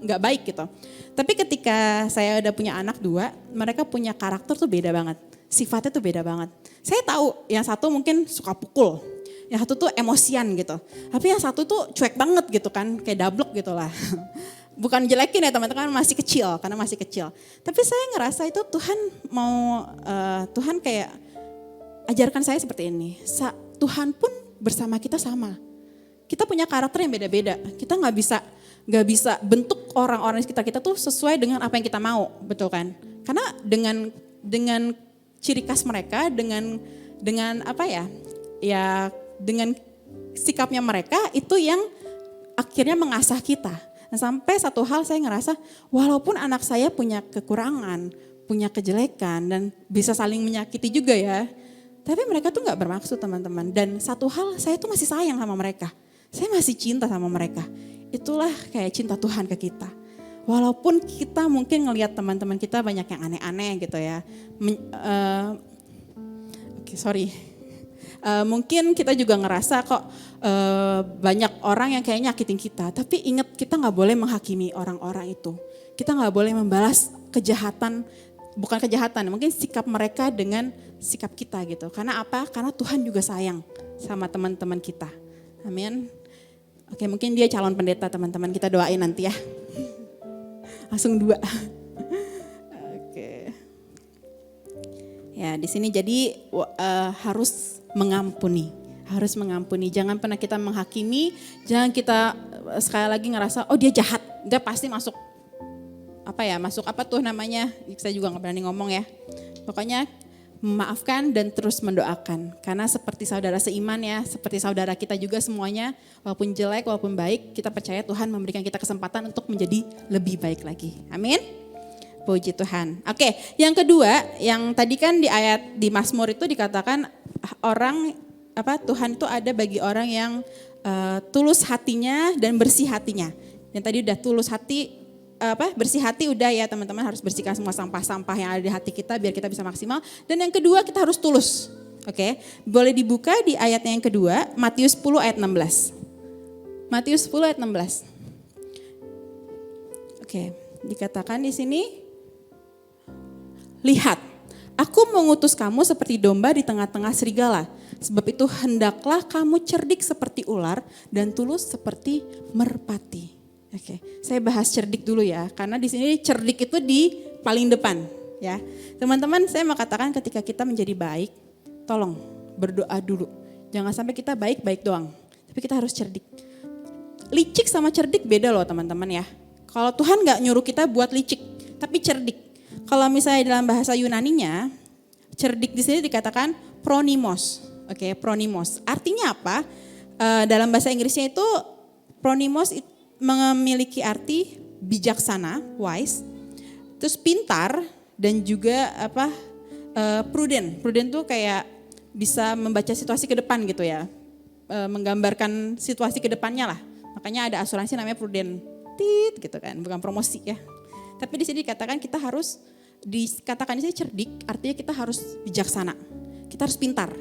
nggak baik gitu. Tapi ketika saya udah punya anak 2, mereka punya karakter tuh beda banget. Sifatnya tuh beda banget. Saya tahu yang satu mungkin suka pukul, yang satu tuh emosian gitu. Tapi yang satu tuh cuek banget gitu kan, kayak dablek gitu lah. Bukan jelekin ya teman-teman, masih kecil, karena masih kecil. Tapi saya ngerasa itu Tuhan kayak ajarkan saya seperti ini. Tuhan pun bersama kita sama. Kita punya karakter yang beda-beda. Kita nggak bisa bentuk orang-orang di sekitar kita tuh sesuai dengan apa yang kita mau, betul kan? Karena dengan ciri khas mereka, dengan dengan sikapnya mereka itu yang akhirnya mengasah kita. Nah, sampai satu hal saya ngerasa walaupun anak saya punya kekurangan, punya kejelekan dan bisa saling menyakiti juga ya. Tapi mereka tuh gak bermaksud teman-teman. Dan satu hal saya tuh masih sayang sama mereka. Saya masih cinta sama mereka. Itulah kayak cinta Tuhan ke kita. Walaupun kita mungkin ngelihat teman-teman kita banyak yang aneh-aneh gitu ya. Mungkin kita juga ngerasa kok banyak orang yang kayak nyakitin kita. Tapi ingat kita gak boleh menghakimi orang-orang itu. Kita gak boleh membalas kejahatan, bukan kejahatan, mungkin sikap mereka dengan sikap kita gitu. Karena apa? Karena Tuhan juga sayang sama teman-teman kita. Amin. Oke, mungkin dia calon pendeta teman-teman, kita doain nanti ya. Langsung 2. Oke. Ya, di sini jadi harus mengampuni. Harus mengampuni. Jangan pernah kita menghakimi, jangan kita sekali lagi ngerasa oh dia jahat, dia pasti masuk saya juga gak berani ngomong ya. Pokoknya memaafkan dan terus mendoakan. Karena seperti saudara seiman ya, seperti saudara kita juga semuanya, walaupun jelek, walaupun baik, kita percaya Tuhan memberikan kita kesempatan untuk menjadi lebih baik lagi. Amin. Puji Tuhan. Oke, yang kedua, yang tadi kan di ayat di Mazmur itu dikatakan Tuhan itu ada bagi orang yang tulus hatinya dan bersih hatinya. Yang tadi udah tulus hati, bersih hati udah ya teman-teman, harus bersihkan semua sampah-sampah yang ada di hati kita biar kita bisa maksimal. Dan yang kedua kita harus tulus. Oke, boleh dibuka di ayatnya yang kedua, Matius 10 ayat 16. Matius 10 ayat 16. Oke, dikatakan di sini, lihat, aku mengutus kamu seperti domba di tengah-tengah serigala. Sebab itu hendaklah kamu cerdik seperti ular dan tulus seperti merpati. Oke, saya bahas cerdik dulu ya, karena di sini cerdik itu di paling depan ya. Teman-teman, saya mau katakan ketika kita menjadi baik, tolong berdoa dulu. Jangan sampai kita baik-baik doang, tapi kita harus cerdik. Licik sama cerdik beda loh teman-teman ya. Kalau Tuhan gak nyuruh kita buat licik, tapi cerdik. Kalau misalnya dalam bahasa Yunaninya, cerdik di sini dikatakan pronimos. Oke, pronimos. Artinya apa? Dalam bahasa Inggrisnya itu pronimos itu memiliki arti bijaksana, wise, terus pintar dan juga prudent. Prudent tuh kayak bisa membaca situasi ke depan gitu ya, menggambarkan situasi ke depannya lah. Makanya ada asuransi namanya prudent, gitu kan, bukan promosi ya. Tapi di sini dikatakan kita harus dikatakan di sini cerdik, artinya kita harus bijaksana, kita harus pintar,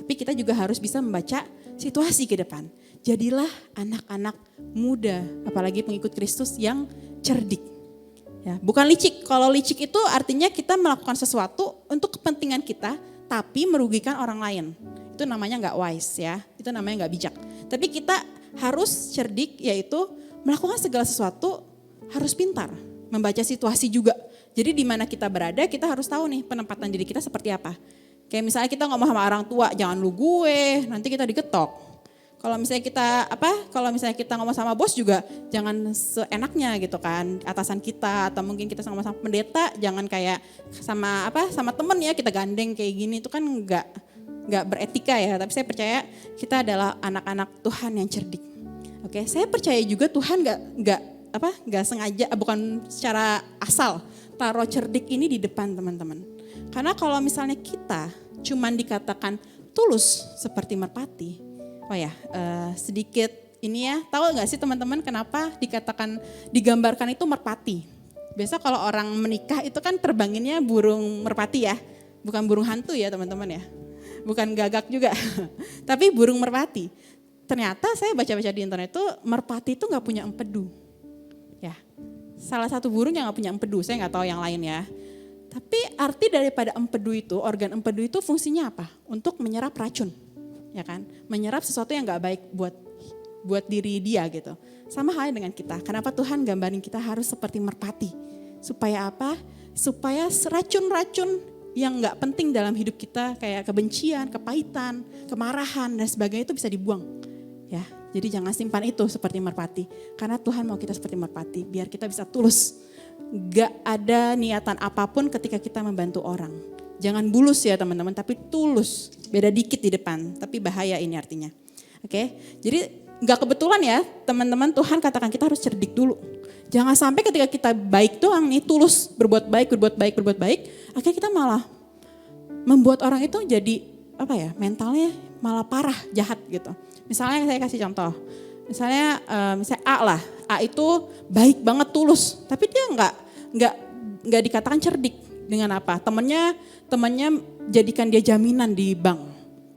tapi kita juga harus bisa membaca situasi ke depan. Jadilah anak-anak muda, apalagi pengikut Kristus yang cerdik. Ya, bukan licik. Kalau licik itu artinya kita melakukan sesuatu untuk kepentingan kita, tapi merugikan orang lain. Itu namanya nggak wise ya, itu namanya nggak bijak. Tapi kita harus cerdik, yaitu melakukan segala sesuatu harus pintar, membaca situasi juga. Jadi di mana kita berada, kita harus tahu nih penempatan diri kita seperti apa. Kayak misalnya kita ngomong sama orang tua, jangan lu gue, nanti kita digetok. Kalau misalnya kita ngomong sama bos juga jangan seenaknya gitu kan, atasan kita atau mungkin kita sama pendeta jangan kayak sama temen ya kita gandeng kayak gini, itu kan nggak beretika ya. Tapi saya percaya kita adalah anak-anak Tuhan yang cerdik. Oke, saya percaya juga Tuhan nggak sengaja, bukan secara asal taruh cerdik ini di depan teman-teman. Karena kalau misalnya kita cuman dikatakan tulus seperti merpati. Sedikit ini ya, tahu nggak sih teman-teman kenapa digambarkan itu merpati? Biasa kalau orang menikah itu kan terbanginnya burung merpati ya, bukan burung hantu ya teman-teman ya, bukan gagak juga, tapi burung merpati. Ternyata saya baca-baca di internet itu merpati itu nggak punya empedu, ya. Salah satu burung yang nggak punya empedu, saya nggak tahu yang lain ya. Tapi arti daripada empedu itu, organ empedu itu fungsinya apa? Untuk menyerap racun. Ya kan, menyerap sesuatu yang nggak baik buat diri dia gitu. Sama halnya dengan kita. Kenapa Tuhan gambarin kita harus seperti merpati? Supaya apa? Supaya racun-racun yang nggak penting dalam hidup kita kayak kebencian, kepahitan, kemarahan dan sebagainya itu bisa dibuang. Ya, jadi jangan simpan itu seperti merpati. Karena Tuhan mau kita seperti merpati, biar kita bisa tulus. Gak ada niatan apapun ketika kita membantu orang. Jangan bulus ya teman-teman, tapi tulus. Beda dikit di depan, tapi bahaya ini artinya. Oke, jadi gak kebetulan ya teman-teman, Tuhan katakan kita harus cerdik dulu. Jangan sampai ketika kita baik doang nih, tulus berbuat baik, akhirnya kita malah membuat orang itu jadi mentalnya malah parah, jahat gitu. Misalnya saya kasih contoh, misalnya A itu baik banget tulus, tapi dia nggak dikatakan cerdik. Dengan apa? Temannya jadikan dia jaminan di bank.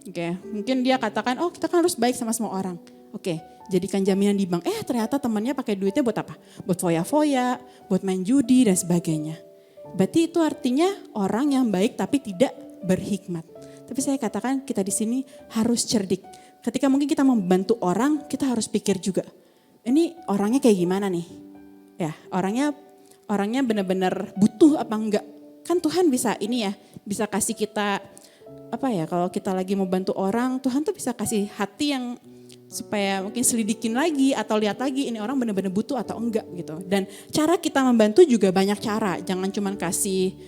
Oke, mungkin dia katakan, oh kita kan harus baik sama semua orang. Oke, jadikan jaminan di bank. Ternyata temannya pakai duitnya buat apa? Buat foya-foya, buat main judi dan sebagainya. Berarti itu artinya orang yang baik tapi tidak berhikmat. Tapi saya katakan kita di sini harus cerdik. Ketika mungkin kita membantu orang, kita harus pikir juga. Ini orangnya kayak gimana nih? Ya, orangnya benar-benar butuh apa enggak? Kan Tuhan bisa bisa kasih kita kalau kita lagi mau bantu orang, Tuhan tuh bisa kasih hati yang supaya mungkin selidikin lagi atau lihat lagi ini orang benar-benar butuh atau enggak gitu. Dan cara kita membantu juga banyak cara, jangan cuma kasih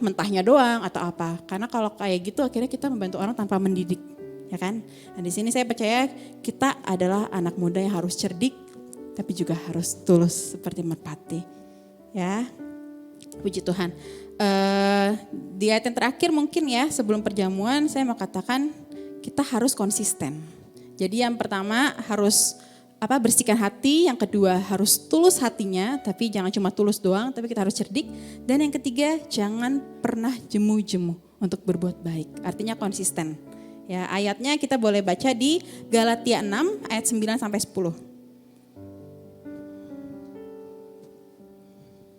mentahnya doang atau apa. Karena kalau kayak gitu akhirnya kita membantu orang tanpa mendidik, ya kan? Nah di sini saya percaya kita adalah anak muda yang harus cerdik, tapi juga harus tulus seperti merpati, ya. Puji Tuhan. Di ayat yang terakhir mungkin ya sebelum perjamuan saya mau katakan kita harus konsisten. Jadi yang pertama harus bersihkan hati, yang kedua harus tulus hatinya, tapi jangan cuma tulus doang, tapi kita harus cerdik. Dan yang ketiga jangan pernah jemu-jemu untuk berbuat baik. Artinya konsisten. Ya, ayatnya kita boleh baca di Galatia 6 ayat 9 sampai 10.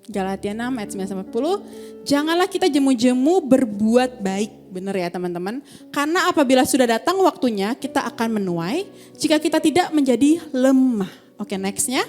Galatia 6 ayat 9 sampai 10. Janganlah kita jemu-jemu berbuat baik. Benar ya teman-teman. Karena apabila sudah datang waktunya kita akan menuai jika kita tidak menjadi lemah. Oke, nextnya.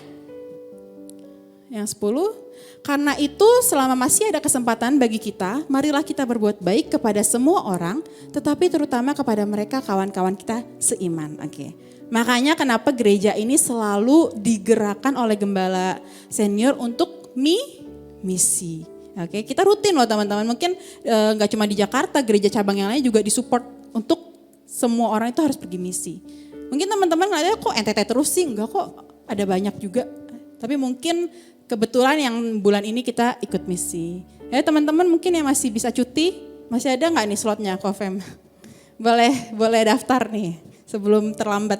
Yang 10. Karena itu selama masih ada kesempatan bagi kita, marilah kita berbuat baik kepada semua orang, tetapi terutama kepada mereka kawan-kawan kita seiman. Oke. Makanya kenapa gereja ini selalu digerakkan oleh gembala senior untuk misi. Oke, kita rutin loh teman-teman. Mungkin nggak cuma di Jakarta, gereja cabang yang lain juga disupport untuk semua orang itu harus pergi misi. Mungkin teman-teman ngeliatnya kok NTT terus sih, enggak kok, ada banyak juga. Tapi mungkin kebetulan yang bulan ini kita ikut misi. Ya teman-teman mungkin yang masih bisa cuti, masih ada nggak nih slotnya Kofem? Boleh daftar nih sebelum terlambat.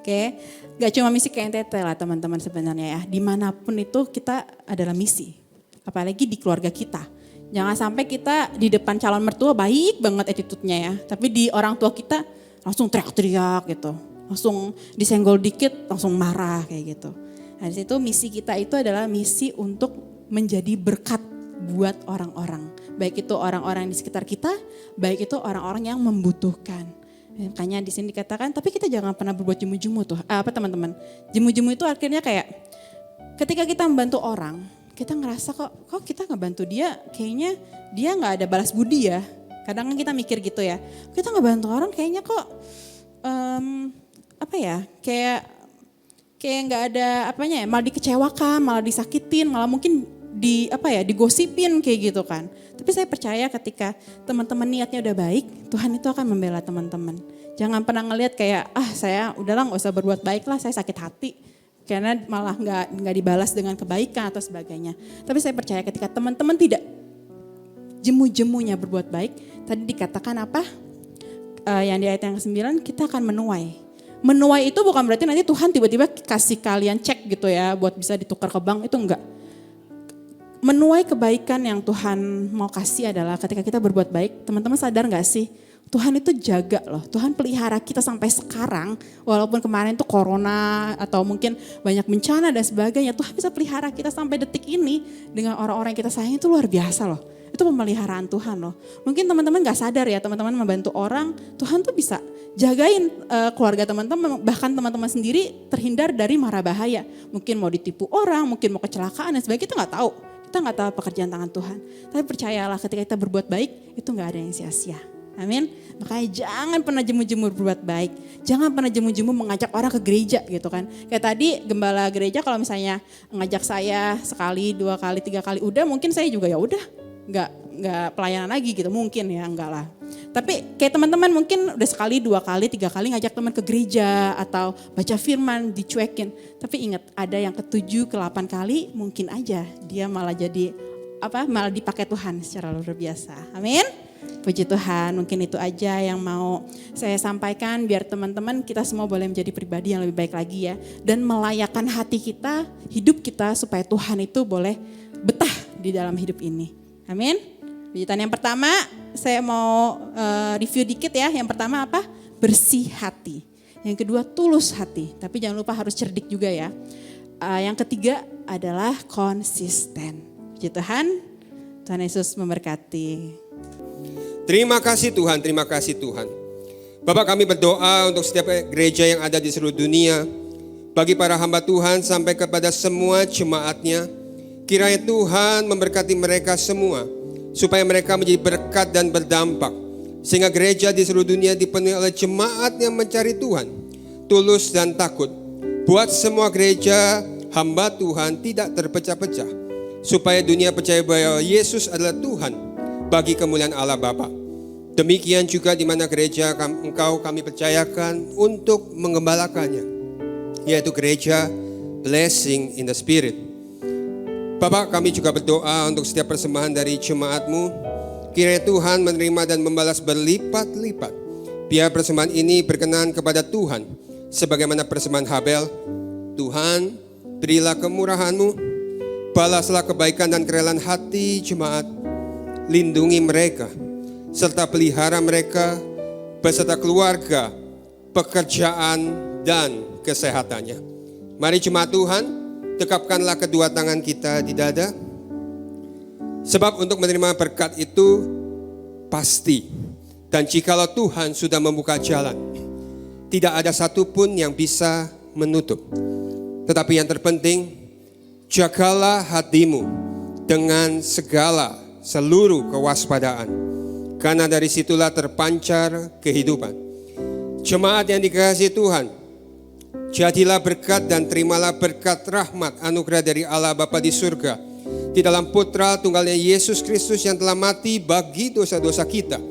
Oke, gak cuma misi ke NTT lah teman-teman sebenarnya ya. Dimanapun itu kita adalah misi. Apalagi di keluarga kita. Jangan sampai kita di depan calon mertua baik banget attitude-nya ya. Tapi di orang tua kita langsung teriak-teriak gitu. Langsung disenggol dikit langsung marah kayak gitu. Nah di situ misi kita itu adalah misi untuk menjadi berkat buat orang-orang. Baik itu orang-orang di sekitar kita, baik itu orang-orang yang membutuhkan. Makanya di sini dikatakan, tapi kita jangan pernah berbuat jemu-jemu tuh. Apa teman-teman? Jemu-jemu itu akhirnya kayak ketika kita membantu orang, kita ngerasa kok kita ngebantu dia, kayaknya dia nggak ada balas budi ya. Kadang kan kita mikir gitu ya, kita ngebantu orang kayaknya kok kayak nggak ada apanya ya, malah dikecewakan, malah disakitin, malah mungkin digosipin kayak gitu kan. Tapi saya percaya ketika teman-teman niatnya udah baik, Tuhan itu akan membela teman-teman. Jangan pernah ngelihat kayak saya udahlah nggak usah berbuat baik lah, saya sakit hati karena malah nggak dibalas dengan kebaikan atau sebagainya. Tapi saya percaya ketika teman-teman tidak jemu-jemunya berbuat baik, tadi dikatakan apa? Yang di ayat yang ke-9, kita akan menuai. Menuai itu bukan berarti nanti Tuhan tiba-tiba kasih kalian cek gitu ya buat bisa ditukar ke bank, itu enggak. Menuai kebaikan yang Tuhan mau kasih adalah ketika kita berbuat baik, teman-teman sadar gak sih? Tuhan itu jaga loh, Tuhan pelihara kita sampai sekarang, walaupun kemarin itu corona atau mungkin banyak bencana dan sebagainya, Tuhan bisa pelihara kita sampai detik ini dengan orang-orang yang kita sayang, itu luar biasa loh. Itu pemeliharaan Tuhan loh. Mungkin teman-teman gak sadar ya, teman-teman membantu orang, Tuhan tuh bisa jagain keluarga teman-teman, bahkan teman-teman sendiri terhindar dari mara bahaya. Mungkin mau ditipu orang, mungkin mau kecelakaan dan sebagainya, kita gak tahu. Kita gak tahu pekerjaan tangan Tuhan. Tapi percayalah ketika kita berbuat baik, itu gak ada yang sia-sia. Amin. Makanya jangan pernah jemu-jemu berbuat baik. Jangan pernah jemu-jemu mengajak orang ke gereja gitu kan. Kayak tadi gembala gereja kalau misalnya ngajak saya sekali, 2 kali, 3 kali, udah mungkin saya juga ya udah nggak pelayanan lagi gitu, mungkin ya enggak lah. Tapi kayak teman-teman mungkin udah sekali, 2 kali, 3 kali ngajak teman ke gereja atau baca firman dicuekin. Tapi ingat ada yang ke-7, ke-8 kali mungkin aja dia malah jadi malah dipakai Tuhan secara luar biasa. Amin. Puji Tuhan, mungkin itu aja yang mau saya sampaikan biar teman-teman kita semua boleh menjadi pribadi yang lebih baik lagi ya. Dan melayakkan hati kita, hidup kita supaya Tuhan itu boleh betah di dalam hidup ini. Amin. Pujian yang pertama saya mau review dikit ya. Yang pertama apa? Bersih hati. Yang kedua tulus hati. Tapi jangan lupa harus cerdik juga ya. Yang ketiga adalah konsisten. Puji Tuhan. Tuhan Yesus memberkati. Terima kasih Tuhan, terima kasih Tuhan. Bapak, kami berdoa untuk setiap gereja yang ada di seluruh dunia. Bagi para hamba Tuhan sampai kepada semua jemaatnya. Kiranya Tuhan memberkati mereka semua. Supaya mereka menjadi berkat dan berdampak. Sehingga gereja di seluruh dunia dipenuhi oleh jemaat yang mencari Tuhan. Tulus dan takut. Buat semua gereja hamba Tuhan tidak terpecah-pecah. Supaya dunia percaya bahwa Yesus adalah Tuhan. Bagi kemuliaan Allah Bapa. Demikian juga di mana gereja engkau kami percayakan untuk mengembalakannya. Yaitu gereja Blessing in the Spirit. Bapak, kami juga berdoa untuk setiap persembahan dari jemaat-Mu. Kiranya Tuhan menerima dan membalas berlipat-lipat. Biar persembahan ini berkenan kepada Tuhan. Sebagaimana persembahan Habel. Tuhan, berilah kemurahan-Mu. Balaslah kebaikan dan kerelaan hati jemaat. Lindungi mereka, serta pelihara mereka, beserta keluarga, pekerjaan, dan kesehatannya. Mari jemaat Tuhan, dekapkanlah kedua tangan kita di dada. Sebab untuk menerima berkat itu pasti. Dan jikalau Tuhan sudah membuka jalan, tidak ada satupun yang bisa menutup. Tetapi yang terpenting, jagalah hatimu dengan seluruh kewaspadaan. Karena dari situlah terpancar kehidupan. Jemaat yang dikasihi Tuhan, jadilah berkat dan terimalah berkat rahmat anugerah dari Allah Bapa di surga. Di dalam Putra tunggalnya Yesus Kristus yang telah mati bagi dosa-dosa kita.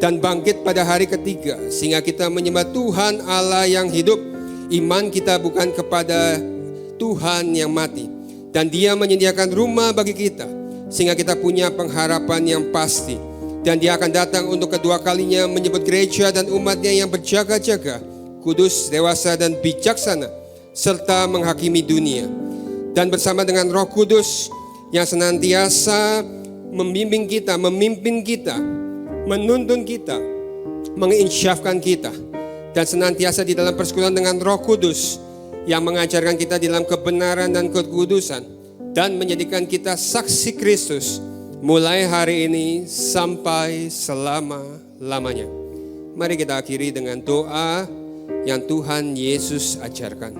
Dan bangkit pada hari ketiga. Sehingga kita menyembah Tuhan Allah yang hidup. Iman kita bukan kepada Tuhan yang mati. Dan Dia menyediakan rumah bagi kita. Sehingga kita punya pengharapan yang pasti. Dan Dia akan datang untuk kedua kalinya menyebut gereja dan umatnya yang berjaga-jaga, kudus, dewasa, dan bijaksana, serta menghakimi dunia. Dan bersama dengan Roh Kudus yang senantiasa membimbing kita, memimpin kita, menuntun kita, menginsyafkan kita. Dan senantiasa di dalam persekutuan dengan Roh Kudus yang mengajarkan kita di dalam kebenaran dan kekudusan. dan menjadikan kita saksi Kristus mulai hari ini sampai selama-lamanya. Mari kita akhiri dengan doa yang Tuhan Yesus ajarkan.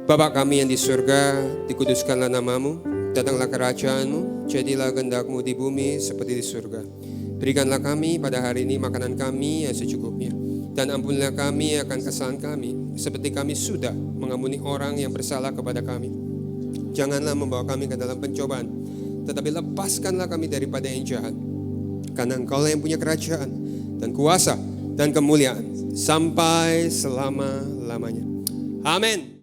Bapa kami yang di surga, dikuduskanlah namamu, datanglah kerajaanmu, jadilah kehendak-mu di bumi seperti di surga. Berikanlah kami pada hari ini makanan kami yang secukupnya. Dan ampunilah kami akan kesalahan kami, seperti kami sudah mengampuni orang yang bersalah kepada kami. Janganlah membawa kami ke dalam pencobaan, tetapi lepaskanlah kami daripada yang jahat. Karena Engkau lah yang punya kerajaan dan kuasa dan kemuliaan sampai selama-lamanya. Amin.